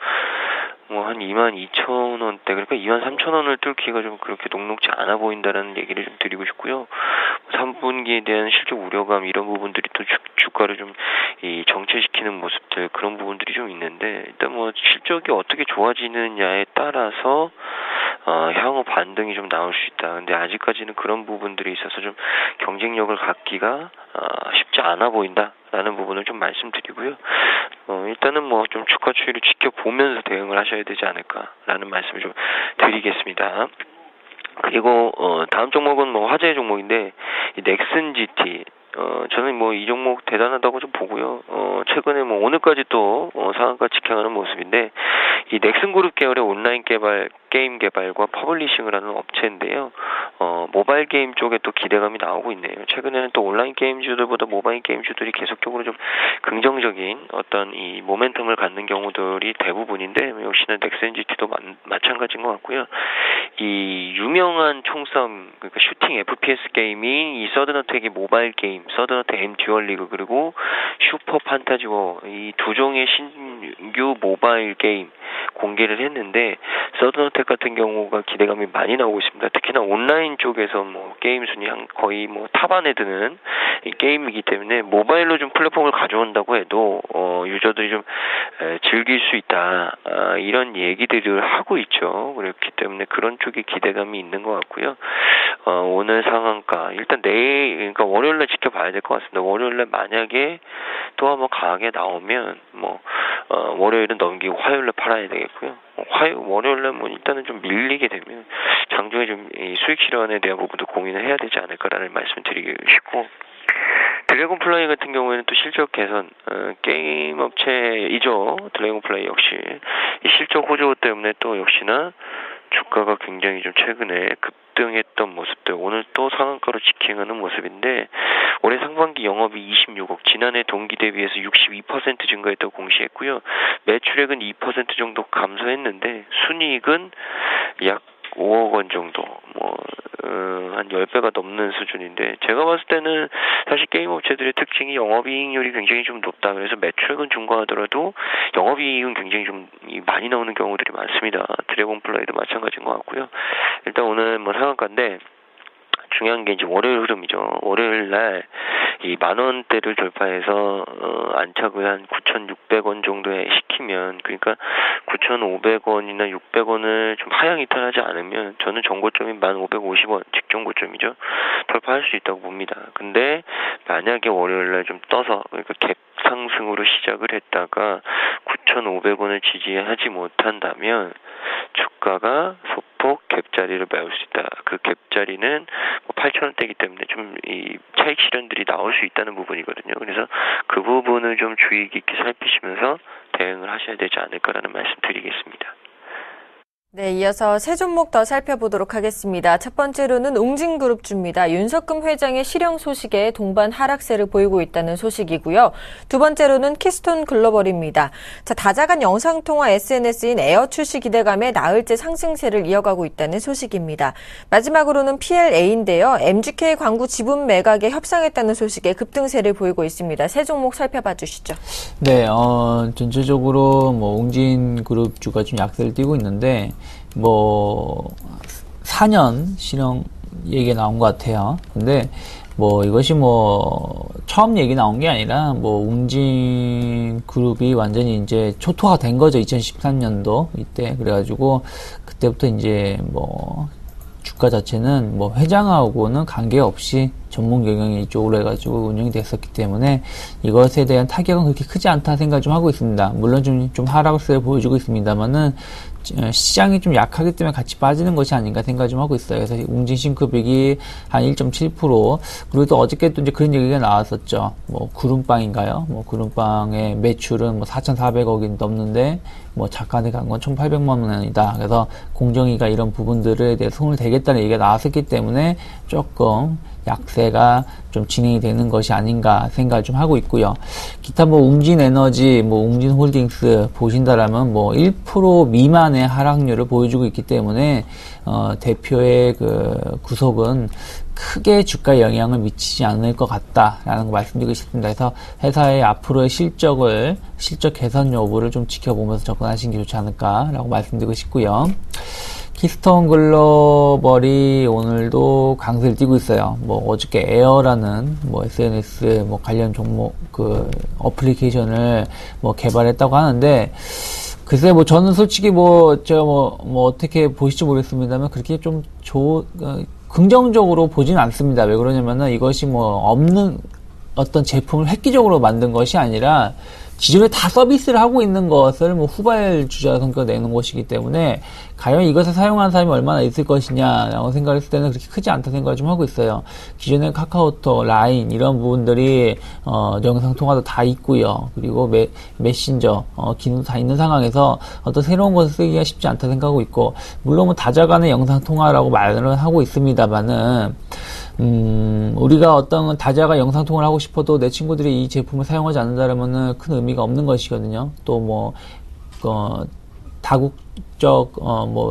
뭐 한 22,000원대 그러니까 23,000원을 뚫기가 좀 그렇게 녹록지 않아 보인다는 얘기를 좀 드리고 싶고요. 3분기에 대한 실적 우려감 이런 부분들이 또 주가를 좀 정체시키는 모습들 그런 부분들이 좀 있는데 일단 뭐 실적이 어떻게 좋아지느냐에 따라서 향후 반등이 좀 나올 수 있다. 근데 아직까지는 그런 부분들이 있어서 좀 경쟁력을 갖기가 쉽지 않아 보인다라는 부분을 좀 말씀드리고요. 일단은 뭐 좀 주가 추이를 지켜보면서 대응을 하셔야 되지 않을까라는 말씀을 좀 드리겠습니다. 그리고 다음 종목은 뭐 화제의 종목인데 이 넥슨 GT 저는 뭐 이 종목 대단하다고 좀 보고요. 최근에 뭐 오늘까지 또 상한가 직행하는 모습인데 이 넥슨 그룹 계열의 온라인 게임 개발과 퍼블리싱을 하는 업체인데요. 모바일 게임 쪽에 또 기대감이 나오고 있네요. 최근에는 또 온라인 게임주들보다 모바일 게임주들이 계속적으로 좀 긍정적인 어떤 이 모멘텀을 갖는 경우들이 대부분인데 역시나 넥슨 GT도 마찬가지인 것 같고요. 이 유명한 총싸움 그러니까 슈팅 FPS 게임인 이 서든어택의 모바일 게임 서든어택 M 듀얼 리그 그리고 슈퍼 판타지 워 이 두 종의 신규 모바일 게임 공개를 했는데 서든어택 같은 경우가 기대감이 많이 나오고 있습니다. 특히나 온라인 쪽에서 뭐 게임 순위 거의 뭐 탑안에 드는 이 게임이기 때문에 모바일로 좀 플랫폼을 가져온다고 해도 유저들이 좀 즐길 수 있다 이런 얘기들을 하고 있죠. 그렇기 때문에 그런 쪽에 기대감이 있는 것 같고요. 오늘 상한가 일단 내일 그러니까 월요일날 지켜봐야 될 것 같습니다. 월요일날 만약에 또 한번 강하게 나오면 뭐 월요일은 넘기고 화요일날 팔아야 되겠고요. 월요일날 뭐 일단은 좀 밀리게 되면 장중에 좀 이 수익 실현에 대한 부분도 고민을 해야 되지 않을까라는 말씀을 드리고 싶고 드래곤플라이 같은 경우에는 또 실적 개선 게임 업체이죠. 드래곤플라이 역시 이 실적 호조 때문에 또 역시나 주가가 굉장히 좀 최근에 급등했던 모습들 오늘 또 상한가로 직행하는 모습인데 올해 상반기 영업이 26억 지난해 동기 대비해서 62% 증가했다고 공시했고요. 매출액은 2% 정도 감소했는데 순이익은 약 5억 원 정도 한 10배가 넘는 수준인데 제가 봤을 때는 사실 게임 업체들의 특징이 영업이익률이 굉장히 좀 높다. 그래서 매출액은 중과하더라도 영업이익은 굉장히 좀 많이 나오는 경우들이 많습니다. 드래곤플라이도 마찬가지인 것 같고요. 일단 오늘 뭐 상한가인데 중요한 게 이제 월요일 흐름이죠. 월요일 날 이 10,000원대를 돌파해서 안착을 한 9,600원 정도에 시키면 그러니까 9,500원이나 600원을 좀 하향 이탈하지 않으면 저는 전고점인 1,550원 직전 고점이죠. 돌파할 수 있다고 봅니다. 근데 만약에 월요일 날 좀 떠서 그러니까 갭 상승으로 시작을 했다가 9,500원을 지지하지 못한다면 주가가 대폭 갭자리를 메울 수 있다. 그 갭자리는 뭐 8,000원대이기 때문에 좀 이 차익 실현들이 나올 수 있다는 부분이거든요. 그래서 그 부분을 좀 주의 깊게 살피시면서 대응을 하셔야 되지 않을까라는 말씀 드리겠습니다. 네, 이어서 세 종목 더 살펴보도록 하겠습니다. 첫 번째로는 웅진그룹주입니다. 윤석금 회장의 실형 소식에 동반 하락세를 보이고 있다는 소식이고요. 두 번째로는 키스톤 글로벌입니다. 자, 다자간 영상통화 SNS인 에어 출시 기대감에 나흘째 상승세를 이어가고 있다는 소식입니다. 마지막으로는 PLA인데요. MGK 광고 지분 매각에 협상했다는 소식에 급등세를 보이고 있습니다. 세 종목 살펴봐 주시죠. 네, 전체적으로 웅진그룹주가 좀 약세를 띠고 있는데 4년 실형 얘기가 나온 것 같아요. 근데 이것이 처음 얘기 나온 게 아니라 웅진그룹이 완전히 이제 초토화 된 거죠. 2013년도 이때. 그래가지고 그때부터 이제 주가 자체는 회장하고는 관계없이 전문 경영이 이쪽으로 해가지고 운영이 됐었기 때문에 이것에 대한 타격은 그렇게 크지 않다 생각을 좀 하고 있습니다. 물론 좀 하락세를 보여주고 있습니다만은 시장이 좀 약하기 때문에 같이 빠지는 것이 아닌가 생각을 좀 하고 있어요. 그래서 웅진싱크빅이 한 1.7%, 그리고 또 어저께 또 이제 그런 얘기가 나왔었죠. 구름빵인가요? 구름빵의 매출은 4,400억이 넘는데 작가한테 간 건 1,800만 원이다. 그래서 공정위가 이런 부분들에 대해 손을 대겠다는 얘기가 나왔었기 때문에 조금 약세가 좀 진행이 되는 것이 아닌가 생각을 좀 하고 있고요. 기타 웅진에너지, 웅진홀딩스 보신다라면 1% 미만의 하락률을 보여주고 있기 때문에 대표의 그 구속은 크게 주가에 영향을 미치지 않을 것 같다라는 거 말씀드리고 싶습니다. 그래서 회사의 앞으로의 실적 개선 여부를 좀 지켜보면서 접근하시는 게 좋지 않을까라고 말씀드리고 싶고요. 키스톤 글로벌이 오늘도 강세를 띠고 있어요. 어저께 에어라는 SNS 관련 종목 어플리케이션을 개발했다고 하는데, 글쎄 저는 솔직히 제가 어떻게 보실지 모르겠습니다만 그렇게 좀 긍정적으로 보진 않습니다. 왜 그러냐면은 이것이 없는 어떤 제품을 획기적으로 만든 것이 아니라 기존에 다 서비스를 하고 있는 것을 후발주자 성격 내는 것이기 때문에 과연 이것을 사용하는 사람이 얼마나 있을 것이냐라고 생각했을 때는 그렇게 크지 않다 생각을 좀 하고 있어요. 기존에 카카오톡, 라인 이런 부분들이 영상통화도 다 있고요. 그리고 메신저 기능도 다 있는 상황에서 어떤 새로운 것을 쓰기가 쉽지 않다 생각하고 있고, 물론 다자간의 영상통화라고 말을 하고 있습니다만은 우리가 어떤 다자가 영상통화를 하고 싶어도 내 친구들이 이 제품을 사용하지 않는다라면은 큰 의미가 없는 것이거든요. 또 다국적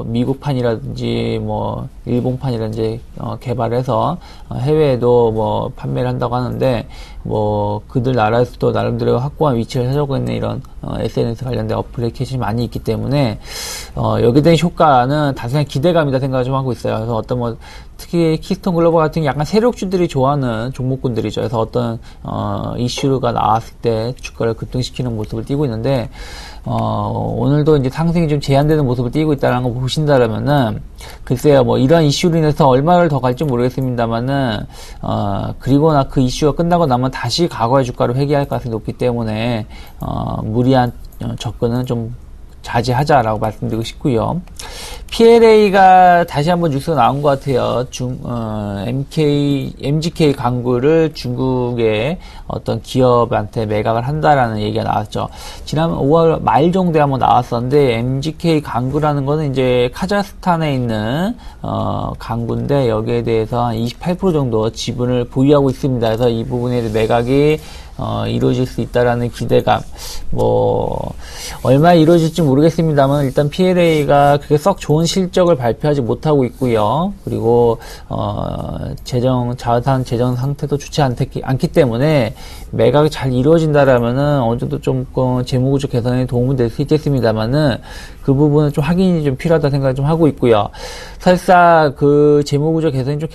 미국판이라든지 일본판이라든지 개발해서 해외에도 판매를 한다고 하는데 그들 나라에서도 나름대로 확고한 위치를 찾아오고 있는 이런 SNS 관련된 어플리케이션이 많이 있기 때문에 여기에 대한 효과는 단순한 기대감이다 생각을 좀 하고 있어요. 그래서 어떤 특히 키스톤 글로벌 같은 약간 세력주들이 좋아하는 종목군들이죠. 그래서 어떤 이슈가 나왔을 때 주가를 급등시키는 모습을 띠고 있는데 오늘도 이제 상승이 좀 제한되는 모습을 띠고 있다는 거 보신다라면은 글쎄요, 이런 이슈로 인해서 얼마를 더 갈지 모르겠습니다만은 그리고 그 이슈가 끝나고 나면 다시 과거의 주가로 회귀할 가능성이 높기 때문에 무리한 접근은 좀 자제하자라고 말씀드리고 싶고요. PLA가 다시 한번 뉴스가 나온 것 같아요. MGK 광구를 중국의 어떤 기업한테 매각을 한다라는 얘기가 나왔죠. 지난 5월 말 정도에 한번 나왔었는데, MGK 광구라는 거는 이제 카자흐스탄에 있는 광구인데 여기에 대해서 한 28% 정도 지분을 보유하고 있습니다. 그래서 이 부분에 대해 매각이 이루어질 수 있다라는 기대감, 얼마 이루어질지 모르겠습니다만 일단 PLA가 그렇게 썩 좋은 실적을 발표하지 못하고 있고요. 그리고 자산 재정 상태도 좋지 않기 때문에 매각이 잘 이루어진다라면은 어느 정도 좀 재무구조 개선에 도움이 될 수 있겠습니다만은 그 부분은 좀 확인이 좀 필요하다 생각을 좀 하고 있고요. 설사 그 재무구조 개선이 좀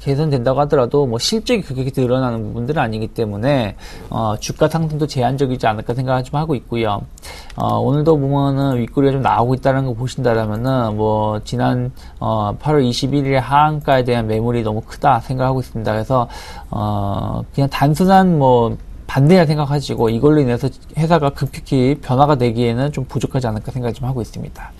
개선된다고 하더라도 실적이 그렇게 드러나는 부분들은 아니기 때문에 주가 상승도 제한적이지 않을까 생각을 좀 하고 있고요. 오늘도 보면은 윗꼬리가 좀 나오고 있다는 거 보신다라면은 지난 8월 21일에 하한가에 대한 매물이 너무 크다 생각하고 있습니다. 그래서 그냥 단순한 반대라 생각하시고 이걸로 인해서 회사가 급격히 변화가 되기에는 좀 부족하지 않을까 생각을 좀 하고 있습니다.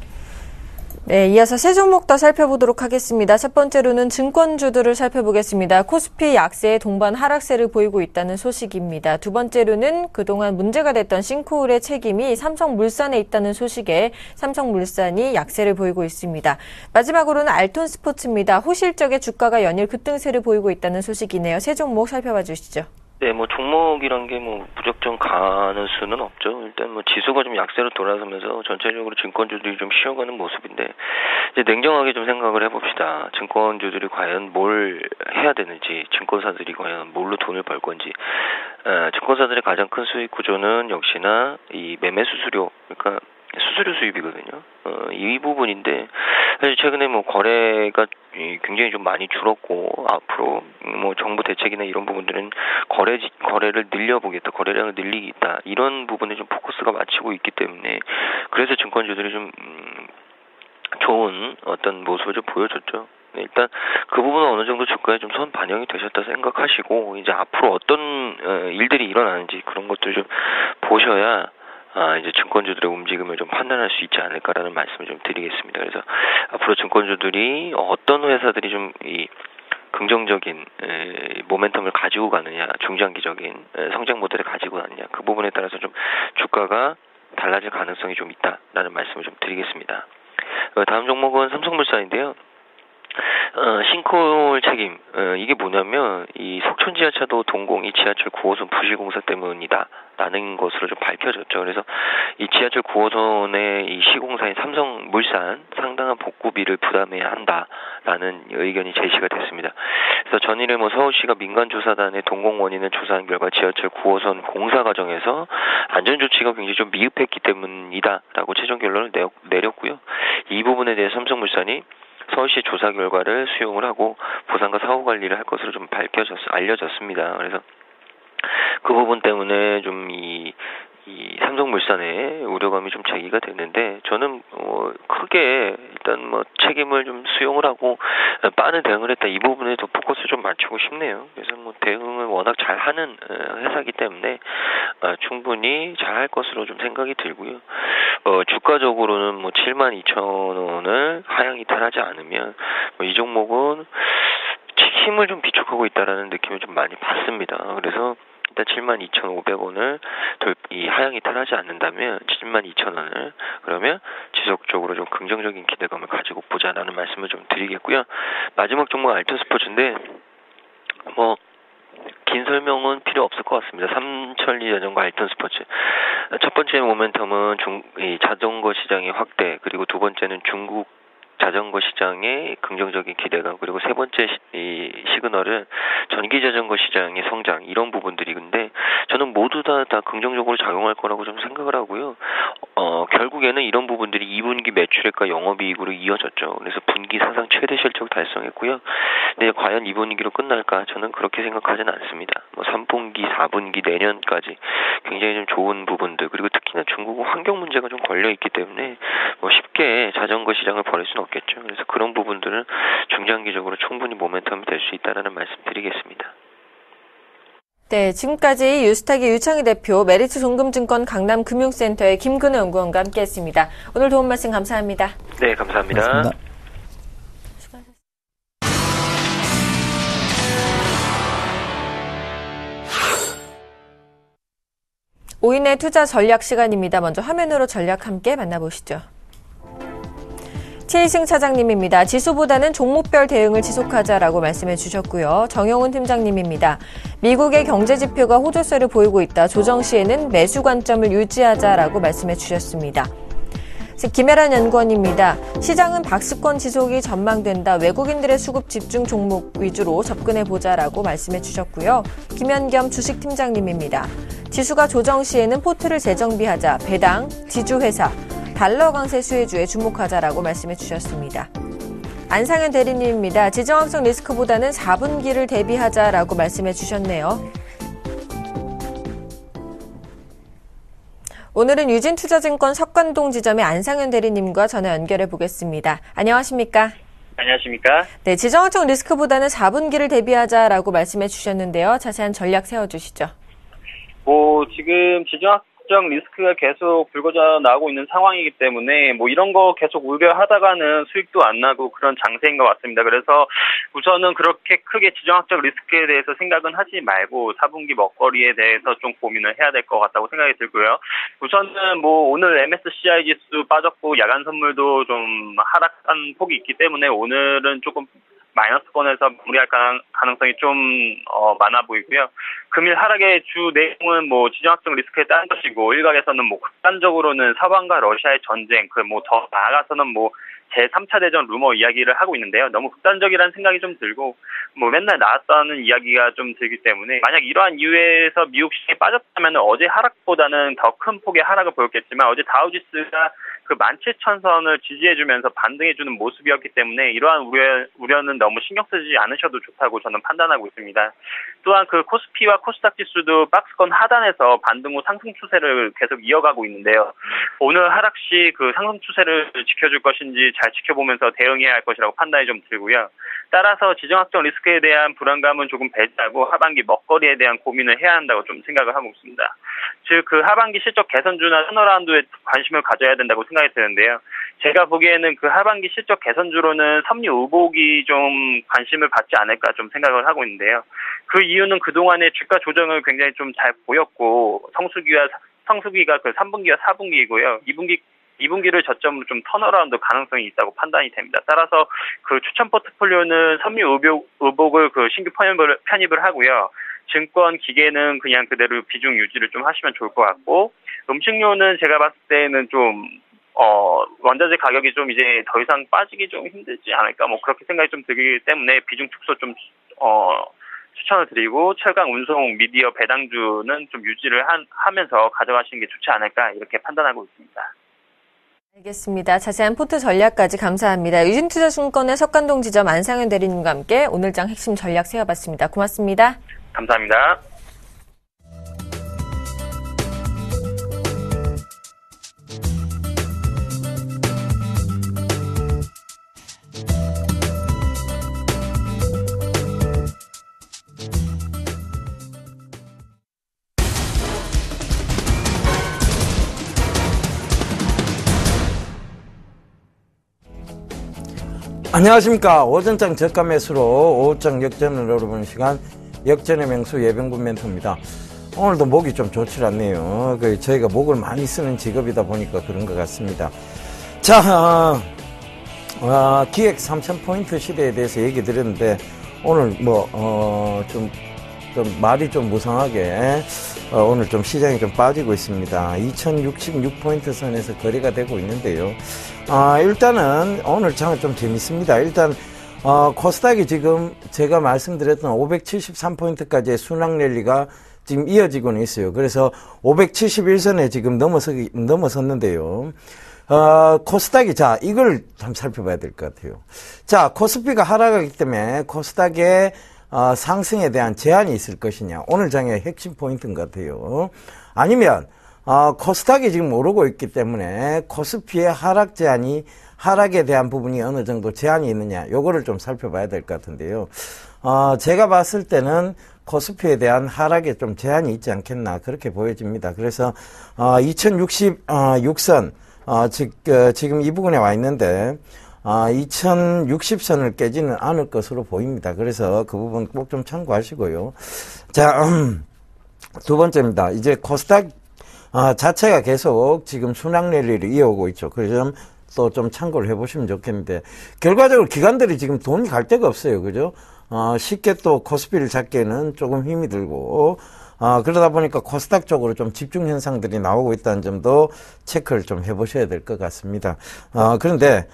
네, 이어서 세 종목 더 살펴보도록 하겠습니다. 첫 번째로는 증권주들을 살펴보겠습니다. 코스피 약세에 동반 하락세를 보이고 있다는 소식입니다. 두 번째로는 그동안 문제가 됐던 싱크홀의 책임이 삼성물산에 있다는 소식에 삼성물산이 약세를 보이고 있습니다. 마지막으로는 알톤스포츠입니다. 호실적의 주가가 연일 급등세를 보이고 있다는 소식이네요. 세 종목 살펴봐 주시죠. 네, 종목이란 게 무작정 가는 수는 없죠. 일단 지수가 좀 약세로 돌아서면서 전체적으로 증권주들이 좀 쉬어가는 모습인데, 이제 냉정하게 좀 생각을 해봅시다. 증권주들이 과연 뭘 해야 되는지, 증권사들이 과연 뭘로 돈을 벌 건지. 증권사들의 가장 큰 수익 구조는 역시나 이 매매 수수료, 그러니까 수수료 수입이거든요. 이 부분인데, 사실 최근에 거래가 굉장히 좀 많이 줄었고, 앞으로 정부 대책이나 이런 부분들은 거래를 늘려보겠다, 거래량을 늘리겠다, 이런 부분에 좀 포커스가 맞추고 있기 때문에, 그래서 증권주들이 좀 좋은 어떤 모습을 좀 보여줬죠. 일단 그 부분은 어느 정도 주가에 좀 선 반영이 되셨다 생각하시고, 이제 앞으로 어떤 일들이 일어나는지 그런 것들 좀 보셔야 이제 증권주들의 움직임을 좀 판단할 수 있지 않을까라는 말씀을 좀 드리겠습니다. 그래서 앞으로 증권주들이 어떤 회사들이 좀 이 긍정적인 모멘텀을 가지고 가느냐, 중장기적인 성장 모델을 가지고 가느냐, 그 부분에 따라서 좀 주가가 달라질 가능성이 좀 있다라는 말씀을 좀 드리겠습니다. 다음 종목은 삼성물산인데요. 싱크홀 책임, 이게 뭐냐면, 이 석촌 지하차도 동공이 지하철 9호선 부실공사 때문이다 라는 것으로 좀 밝혀졌죠. 그래서 이 지하철 9호선의 이 시공사인 삼성물산 상당한 복구비를 부담해야 한다라는 의견이 제시가 됐습니다. 그래서 전일에 서울시가 민간조사단의 동공 원인을 조사한 결과 지하철 9호선 공사 과정에서 안전조치가 굉장히 좀 미흡했기 때문이다라고 최종 결론을 내렸고요. 이 부분에 대해 삼성물산이 서울시 조사 결과를 수용을 하고 보상과 사후 관리를 할 것으로 좀 알려졌습니다. 그래서 그 부분 때문에 좀 이 삼성물산의 우려감이 좀 제기가 됐는데, 저는 크게 일단 책임을 좀 수용을 하고 빠른 대응을 했다, 이 부분에 더 포커스 좀 맞추고 싶네요. 그래서 대응을 워낙 잘하는 회사이기 때문에 충분히 잘할 것으로 좀 생각이 들고요. 주가적으로는 72,000원을 하향 이탈하지 않으면 이 종목은 힘을 좀 비축하고 있다라는 느낌을 좀 많이 받습니다. 그래서 일단 72,500원을 이 하향 이탈하지 않는다면 72,000원을 그러면 지속적으로 좀 긍정적인 기대감을 가지고 보자라는 말씀을 좀 드리겠고요. 마지막 종목 알톤스포츠인데 긴 설명은 필요 없을 것 같습니다. 삼천리 자전거 알톤스포츠. 첫 번째 모멘텀은 이 자전거 시장의 확대, 그리고 두 번째는 중국 자전거 시장의 긍정적인 기대감, 그리고 세 번째 시그널은 전기 자전거 시장의 성장, 이런 부분들인데, 저는 모두 다 긍정적으로 작용할 거라고 좀 생각을 하고요. 결국에는 이런 부분들이 2분기 매출액과 영업이익으로 이어졌죠. 그래서 분기 사상 최대 실적 달성했고요. 근데 과연 2분기로 끝날까? 저는 그렇게 생각하지는 않습니다. 3분기, 4분기, 내년까지 굉장히 좀 좋은 부분들, 그리고 특히나 중국은 환경 문제가 좀 걸려 있기 때문에 쉽게 자전거 시장을 버릴 수는 없겠죠. 그래서 그런 부분들은 중장기적으로 충분히 모멘텀이 될 수 있다는 말씀 드리겠습니다. 네, 지금까지 유스타기 유창희 대표, 메리츠 종금증권 강남금융센터의 김근우 연구원과 함께했습니다. 오늘 도움 말씀 감사합니다. 네, 감사합니다. 고맙습니다. 오인의 투자 전략 시간입니다. 먼저 화면으로 전략 함께 만나보시죠. 최희승 차장님입니다. 지수보다는 종목별 대응을 지속하자라고 말씀해 주셨고요. 정영훈 팀장님입니다. 미국의 경제지표가 호조세를 보이고 있다. 조정 시에는 매수 관점을 유지하자라고 말씀해 주셨습니다. 김혜란 연구원입니다. 시장은 박스권 지속이 전망된다. 외국인들의 수급 집중 종목 위주로 접근해보자라고 말씀해 주셨고요. 김현겸 주식팀장님입니다. 지수가 조정 시에는 포트를 재정비하자. 배당, 지주회사, 달러 강세 수혜주에 주목하자라고 말씀해 주셨습니다. 안상현 대리님입니다. 지정학적 리스크보다는 4분기를 대비하자라고 말씀해 주셨네요. 오늘은 유진투자증권 석관동 지점의 안상현 대리님과 전화 연결해 보겠습니다. 안녕하십니까? 안녕하십니까? 네, 지정학적 리스크보다는 4분기를 대비하자라고 말씀해 주셨는데요. 자세한 전략 세워주시죠. 지금 지정학적 리스크가 계속 불거져 나오고 있는 상황이기 때문에 뭐 이런 거 계속 우려하다가는 수익도 안 나고 그런 장세인 것 같습니다. 그래서 우선은 그렇게 크게 지정학적 리스크에 대해서 생각은 하지 말고 4분기 먹거리에 대해서 좀 고민을 해야 될 것 같다고 생각이 들고요. 우선은 뭐 오늘 MSCI 지수 빠졌고 야간 선물도 좀 하락한 폭이 있기 때문에 오늘은 조금 마이너스권에서 마무리할 가능성이 좀 많아 보이고요. 금일 하락의 주 내용은 뭐 지정학적 리스크에 따른 것이고 일각에서는 뭐 극단적으로는 서방과 러시아의 전쟁, 그 뭐 더 나아가서는 뭐 제3차 대전 루머 이야기를 하고 있는데요. 너무 극단적이라는 생각이 좀 들고 뭐 맨날 나왔다는 이야기가 좀 들기 때문에 만약 이러한 이유에서 미국 시장이 빠졌다면 어제 하락보다는 더 큰 폭의 하락을 보였겠지만 어제 다우지수가 그 17,000선을 지지해주면서 반등해주는 모습이었기 때문에 이러한 우려는 너무 신경 쓰지 않으셔도 좋다고 저는 판단하고 있습니다. 또한 그 코스피와 코스닥 지수도 박스권 하단에서 반등 후 상승 추세를 계속 이어가고 있는데요. 오늘 하락 시 그 상승 추세를 지켜줄 것인지 잘 지켜보면서 대응해야 할 것이라고 판단이 좀 들고요. 따라서 지정학적 리스크에 대한 불안감은 조금 배제하고 하반기 먹거리에 대한 고민을 해야 한다고 좀 생각을 하고 있습니다. 즉 그 하반기 실적 개선주나 턴어라운드에 관심을 가져야 된다고 생각이 드는데요. 제가 보기에는 그 하반기 실적 개선주로는 섬유 의복이 좀 관심을 받지 않을까 좀 생각을 하고 있는데요. 그 이유는 그동안의 주가 조정을 굉장히 좀 잘 보였고 성수기가 그 3분기와 4분기이고요. 2분기를 저점으로 좀 턴어라운드 가능성이 있다고 판단이 됩니다. 따라서 그 추천 포트폴리오는 섬유 의복을 그 신규 편입을 하고요. 증권, 기계는 그냥 그대로 비중 유지를 좀 하시면 좋을 것 같고, 음식료는 제가 봤을 때는 좀, 원자재 가격이 좀 이제 더 이상 빠지기 좀 힘들지 않을까, 뭐 그렇게 생각이 좀 들기 때문에 비중 축소 좀, 추천을 드리고, 철강, 운송, 미디어, 배당주는 좀 유지를 하면서 가져가시는 게 좋지 않을까, 이렇게 판단하고 있습니다. 알겠습니다. 자세한 포트 전략까지 감사합니다. 유진투자증권의 석관동 지점 안상현 대리님과 함께 오늘장 핵심 전략 세워봤습니다. 고맙습니다. 감사합니다. 안녕하십니까. 오전장 저가 매수로 오후장 역전을 노려보는 시간 역전의 맹수 예병군 멘토입니다. 오늘도 목이 좀 좋지 않네요. 저희가 목을 많이 쓰는 직업이다 보니까 그런 것 같습니다. 자, 기획 3000포인트 시대에 대해서 얘기 드렸는데 오늘 좀 말이 좀 무성하게 오늘 좀 시장이 좀 빠지고 있습니다. 2066포인트 선에서 거래가 되고 있는데요. 일단은 오늘 장은 좀 재밌습니다. 일단 코스닥이 지금 제가 말씀드렸던 573포인트까지의 순항 랠리가 지금 이어지고는 있어요. 그래서 571선에 지금 넘어섰는데요. 코스닥이, 자, 이걸 좀 살펴봐야 될 것 같아요. 자, 코스피가 하락하기 때문에 코스닥의 상승에 대한 제한이 있을 것이냐. 오늘 장의 핵심 포인트인 것 같아요. 아니면, 코스닥이 지금 오르고 있기 때문에 코스피의 하락에 대한 부분이 어느 정도 제한이 있느냐. 요거를 좀 살펴봐야 될 것 같은데요. 제가 봤을 때는 코스피에 대한 하락에 좀 제한이 있지 않겠나. 그렇게 보여집니다. 그래서, 2066선, 지금 이 부분에 와 있는데, 2060선을 깨지는 않을 것으로 보입니다. 그래서 그 부분 꼭 좀 참고하시고요. 자, 두 번째입니다. 이제 코스닥 자체가 계속 지금 순항 랠리를 이어오고 있죠. 그래서 또 좀 참고를 해보시면 좋겠는데, 결과적으로 기관들이 지금 돈이 갈 데가 없어요. 그죠? 쉽게 또 코스피를 잡기에는 조금 힘이 들고, 그러다 보니까 코스닥 쪽으로 좀 집중 현상들이 나오고 있다는 점도 체크를 좀 해보셔야 될 것 같습니다. 그런데,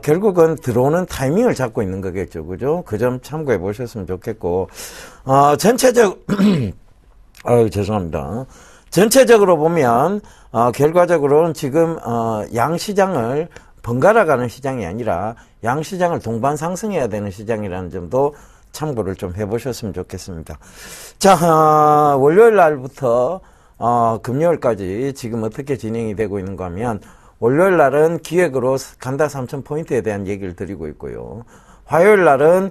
결국은 들어오는 타이밍을 잡고 있는 거겠죠. 그죠? 그 점 참고해 보셨으면 좋겠고, 죄송합니다. 전체적으로 보면, 결과적으로는 지금, 양시장을 번갈아 가는 시장이 아니라 양시장을 동반 상승해야 되는 시장이라는 점도 참고를 좀 해보셨으면 좋겠습니다. 자, 월요일 날부터, 금요일까지 지금 어떻게 진행이 되고 있는가 하면, 월요일 날은 기획으로 간다 3000포인트에 대한 얘기를 드리고 있고요. 화요일 날은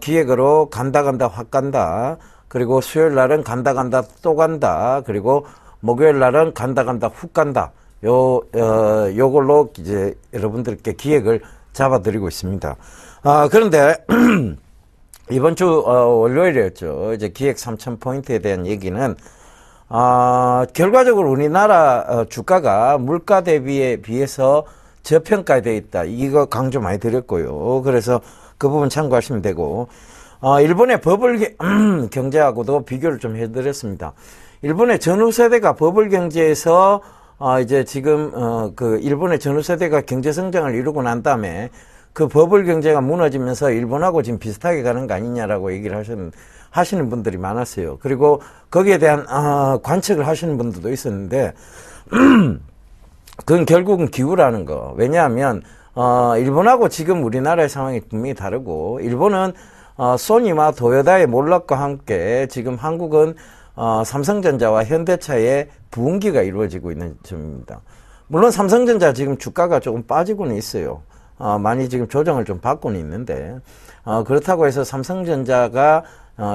기획으로 간다 확 간다. 그리고 수요일 날은 간다 또 간다. 그리고 목요일 날은 간다 훅 간다. 요걸로 이제 여러분들께 기획을 잡아드리고 있습니다. 그런데 이번 주 월요일이었죠. 이제 기획 3,000포인트에 대한 얘기는 결과적으로 우리나라 주가가 물가 대비에 비해서 저평가되어 있다. 이거 강조 많이 드렸고요. 그래서 그 부분 참고하시면 되고, 일본의 버블 경제하고도 비교를 좀 해드렸습니다. 일본의 전후세대가 버블 경제에서 이제 지금 그 일본의 전후세대가 경제 성장을 이루고 난 다음에 그 버블 경제가 무너지면서 일본하고 지금 비슷하게 가는 거 아니냐라고 얘기를 하시는 분들이 많았어요. 그리고 거기에 대한 관측을 하시는 분들도 있었는데 그건 결국은 기후라는 거. 왜냐하면 일본하고 지금 우리나라의 상황이 분명히 다르고, 일본은 소니와 도요타의 몰락과 함께 지금 한국은 삼성전자와 현대차의 부흥기가 이루어지고 있는 점입니다. 물론 삼성전자 지금 주가가 조금 빠지고는 있어요. 많이 지금 조정을 좀 받고는 있는데, 그렇다고 해서 삼성전자가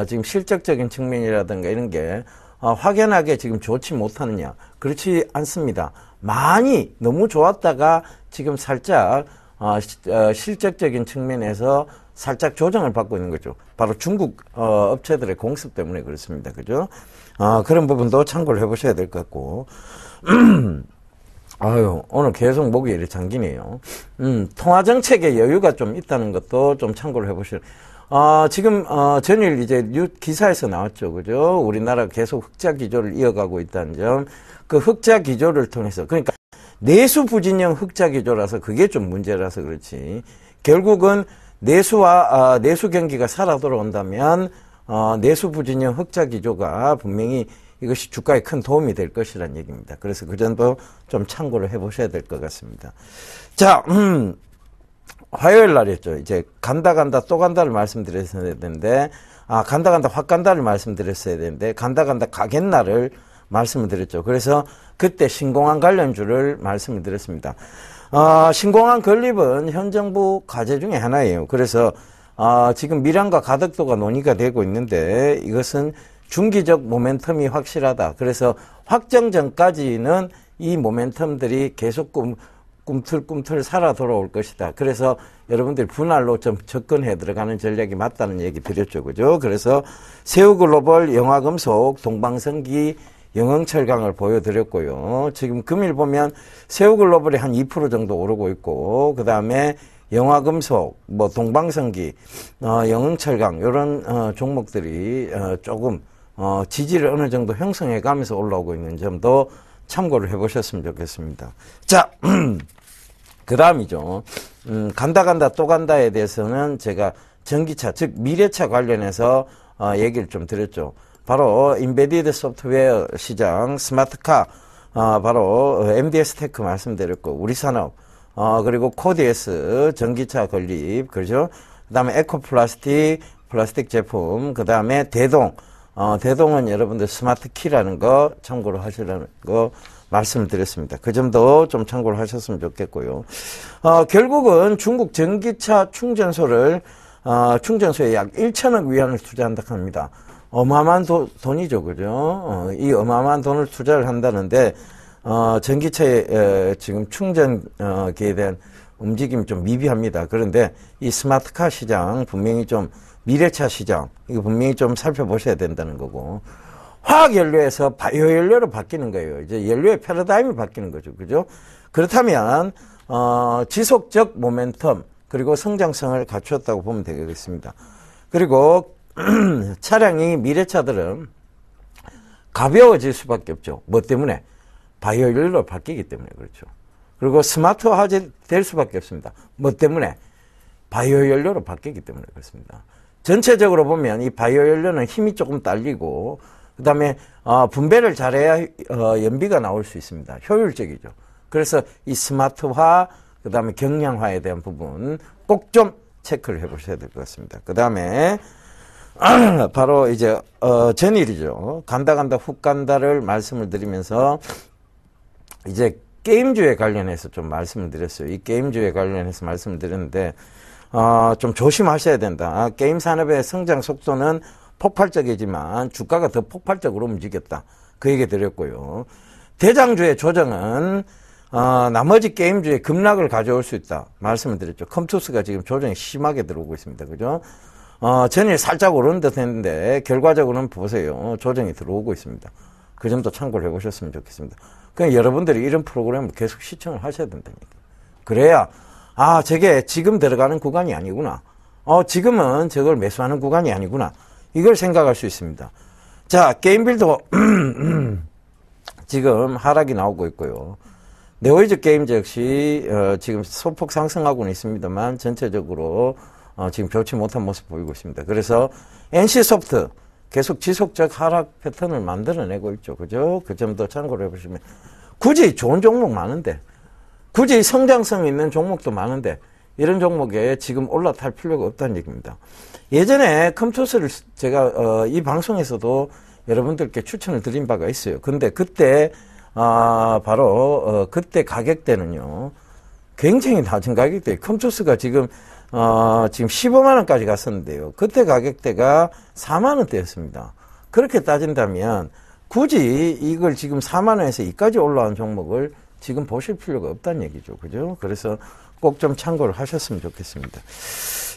지금 실적적인 측면이라든가 이런 게 확연하게 지금 좋지 못하느냐? 그렇지 않습니다. 많이 너무 좋았다가 지금 살짝 실적적인 측면에서 살짝 조정을 받고 있는 거죠. 바로 중국 업체들의 공습 때문에 그렇습니다. 그죠? 그런 부분도 참고를 해보셔야 될 것 같고. 오늘 계속 목이 이렇게 잠기네요. 통화정책에 여유가 좀 있다는 것도 좀 참고를 해보셔야 지금 전일 이제 기사에서 나왔죠. 그죠? 우리나라 계속 흑자 기조를 이어가고 있다는 점. 그 흑자 기조를 통해서, 그러니까 내수 부진형 흑자 기조라서 그게 좀 문제라서 그렇지. 결국은 내수와 내수 경기가 살아 돌아온다면 내수 부진형 흑자 기조가 분명히 이것이 주가에 큰 도움이 될 것이라는 얘기입니다. 그래서 그 점도 좀 참고를 해보셔야 될 것 같습니다. 자, 화요일 날이었죠. 이제 간다 또 간다를 말씀드렸어야 되는데, 간다 확 간다를 말씀드렸어야 되는데, 간다 가겠나를 말씀을 드렸죠. 그래서 그때 신공항 관련주를 말씀을 드렸습니다. 신공항 건립은 현 정부 과제 중에 하나예요. 그래서 지금 밀양과 가덕도가 논의가 되고 있는데, 이것은 중기적 모멘텀이 확실하다. 그래서 확정 전까지는 이 모멘텀들이 계속 꿈틀꿈틀 살아 돌아올 것이다. 그래서 여러분들이 분할로 좀 접근해 들어가는 전략이 맞다는 얘기 드렸죠. 그죠? 그래서 세우글로벌, 영화금속, 동방성기, 영흥철강을 보여드렸고요. 지금 금일 보면 세우글로벌이 한 2% 정도 오르고 있고, 그 다음에 영화금속, 동방성기, 영흥철강, 이런 종목들이 조금 지지를 어느 정도 형성해 가면서 올라오고 있는 점도 참고를 해보셨으면 좋겠습니다. 자, 그 다음이죠. 간다 또 간다에 대해서는 제가 전기차, 즉 미래차 관련해서 얘기를 좀 드렸죠. 바로 인베디드 소프트웨어 시장, 스마트카, 바로 MDS 테크 말씀드렸고, 우리산업, 그리고 코디에스, 전기차 건립, 그렇죠? 그 다음에 에코플라스틱, 플라스틱 제품, 그 다음에 대동, 대동은 여러분들 스마트키라는 거 참고로 하시라는 거 말씀을 드렸습니다. 그 점도 좀 참고를 하셨으면 좋겠고요. 결국은 중국 전기차 충전소에 약 1천억 위안을 투자한다 합니다. 어마어마한 돈이죠, 그죠? 이 어마어마한 돈을 투자를 한다는데, 전기차의 지금 충전기에 대한 움직임이 좀 미비합니다. 그런데 이 스마트카 시장, 분명히 좀 미래차 시장, 이거 분명히 좀 살펴보셔야 된다는 거고, 화학연료에서 바이오연료로 바뀌는 거예요. 이제 연료의 패러다임이 바뀌는 거죠. 그죠? 그렇다면, 지속적 모멘텀, 그리고 성장성을 갖추었다고 보면 되겠습니다. 그리고, 차량이 미래차들은 가벼워질 수밖에 없죠. 뭐 때문에? 바이오연료로 바뀌기 때문에 그렇죠. 그리고 스마트화 될 수밖에 없습니다. 뭐 때문에? 바이오연료로 바뀌기 때문에 그렇습니다. 전체적으로 보면 이 바이오연료는 힘이 조금 딸리고, 그 다음에 분배를 잘해야 연비가 나올 수 있습니다. 효율적이죠. 그래서 이 스마트화, 그 다음에 경량화에 대한 부분 꼭 좀 체크를 해보셔야 될 것 같습니다. 그 다음에 바로 이제 전일이죠. 간다 훅 간다를 말씀을 드리면서 이제 게임주에 관련해서 좀 말씀을 드렸어요. 이 게임주에 관련해서 말씀을 드렸는데 좀 조심하셔야 된다. 게임 산업의 성장 속도는 폭발적이지만 주가가 더 폭발적으로 움직였다. 그 얘기 드렸고요. 대장주의 조정은 나머지 게임주의 급락을 가져올 수 있다 말씀을 드렸죠. 컴투스가 지금 조정이 심하게 들어오고 있습니다. 그죠? 전일 살짝 오른 듯 했는데 결과적으로는 보세요. 조정이 들어오고 있습니다. 그 점도 참고를 해보셨으면 좋겠습니다. 그냥 여러분들이 이런 프로그램을 계속 시청을 하셔야 된다니까. 그래야 저게 지금 들어가는 구간이 아니구나. 지금은 저걸 매수하는 구간이 아니구나. 이걸 생각할 수 있습니다. 자, 게임빌도 지금 하락이 나오고 있고요. 네오이즈 게임즈 역시 지금 소폭 상승하고는 있습니다만 전체적으로 지금 좋지 못한 모습 보이고 있습니다. 그래서 NC소프트 계속 지속적 하락 패턴을 만들어내고 있죠. 그죠? 그 점도 참고를 해보시면 굳이 좋은 종목 많은데 굳이 성장성 있는 종목도 많은데 이런 종목에 지금 올라탈 필요가 없다는 얘기입니다. 예전에 컴투스를 제가 이 방송에서도 여러분들께 추천을 드린 바가 있어요. 근데 그때 바로 그때 가격대는요 굉장히 낮은 가격대. 컴투스가 지금 15만 원까지 갔었는데요. 그때 가격대가 4만 원대였습니다. 그렇게 따진다면 굳이 이걸 지금 4만 원에서 이까지 올라온 종목을 지금 보실 필요가 없다는 얘기죠. 그죠? 그래서 꼭 좀 참고를 하셨으면 좋겠습니다.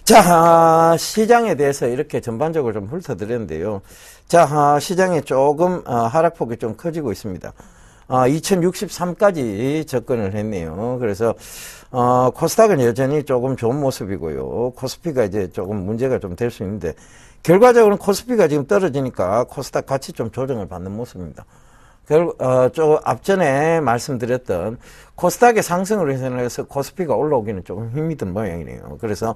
자, 시장에 대해서 이렇게 전반적으로 좀 훑어드렸는데요. 자, 시장에 조금 하락폭이 좀 커지고 있습니다. 2063까지 접근을 했네요. 그래서 코스닥은 여전히 조금 좋은 모습이고요. 코스피가 이제 조금 문제가 좀 될 수 있는데 결과적으로는 코스피가 지금 떨어지니까 코스닥 같이 좀 조정을 받는 모습입니다. 좀 앞전에 말씀드렸던 코스닥의 상승으로 해서 코스피가 올라오기는 조금 힘이 든 모양이네요. 그래서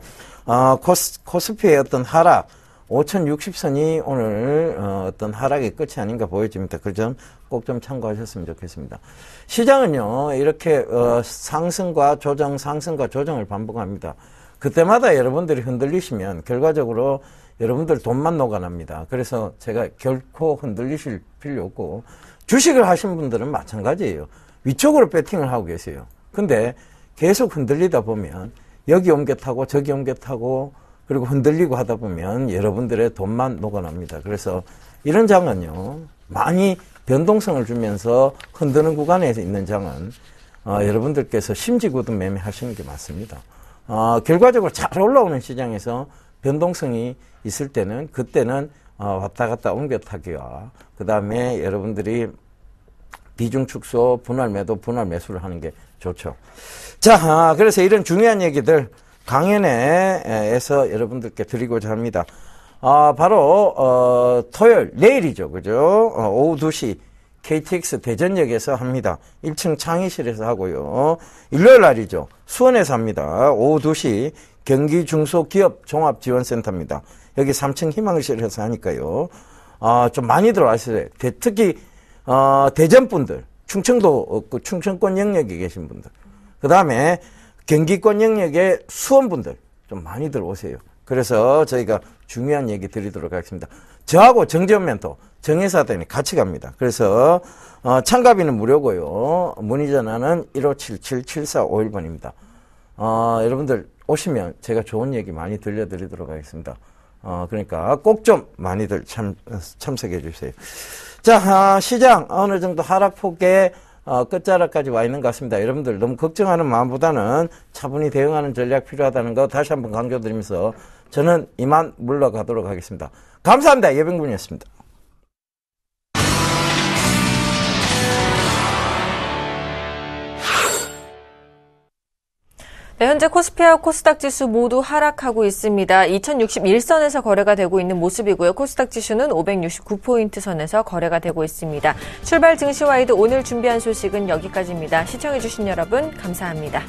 코스피의 어떤 하락 5060선이 오늘 어떤 하락의 끝이 아닌가 보여집니다. 그 점 꼭 좀 참고하셨으면 좋겠습니다. 시장은요 이렇게 상승과 조정 상승과 조정을 반복합니다. 그때마다 여러분들이 흔들리시면 결과적으로 여러분들 돈만 녹아납니다. 그래서 제가 결코 흔들리실 필요 없고 주식을 하신 분들은 마찬가지예요. 위쪽으로 배팅을 하고 계세요. 근데 계속 흔들리다 보면 여기 옮겨 타고 저기 옮겨 타고 그리고 흔들리고 하다 보면 여러분들의 돈만 녹아납니다. 그래서 이런 장은요 많이 변동성을 주면서 흔드는 구간에 있는 장은 여러분들께서 심지구든 매매하시는 게 맞습니다. 결과적으로 잘 올라오는 시장에서 변동성이 있을 때는 그때는 왔다 갔다 옮겨 타기와 그 다음에 여러분들이 비중 축소, 분할 매도, 분할 매수를 하는 게 좋죠. 자, 그래서 이런 중요한 얘기들 강연에서 여러분들께 드리고자 합니다. 바로 토요일 내일이죠, 그죠? 오후 2시 KTX 대전역에서 합니다. 1층 창의실에서 하고요. 일요일 날이죠. 수원에서 합니다. 오후 2시 경기 중소기업 종합지원센터입니다. 여기 3층 희망실에서 하니까요. 좀 많이 들어와주세요. 특히 대전 분들, 충청도 충청권 영역에 계신 분들, 그 다음에 경기권 영역의 수원 분들 좀 많이 들어오세요. 그래서 저희가 중요한 얘기 드리도록 하겠습니다. 저하고 정재원 멘토, 정혜사단이 같이 갑니다. 그래서 참가비는 무료고요. 문의 전화는 1577-7451번입니다. 여러분들 오시면 제가 좋은 얘기 많이 들려드리도록 하겠습니다. 그러니까 꼭 좀 많이들 참석해 주세요. 자, 시장 어느 정도 하락폭의 끝자락까지 와 있는 것 같습니다. 여러분들 너무 걱정하는 마음보다는 차분히 대응하는 전략 필요하다는 거 다시 한번 강조드리면서 저는 이만 물러가도록 하겠습니다. 감사합니다. 예병군이었습니다. 네, 현재 코스피와 코스닥 지수 모두 하락하고 있습니다. 2061선에서 거래가 되고 있는 모습이고요. 코스닥 지수는 569포인트 선에서 거래가 되고 있습니다. 출발 증시와이드 오늘 준비한 소식은 여기까지입니다. 시청해주신 여러분 감사합니다.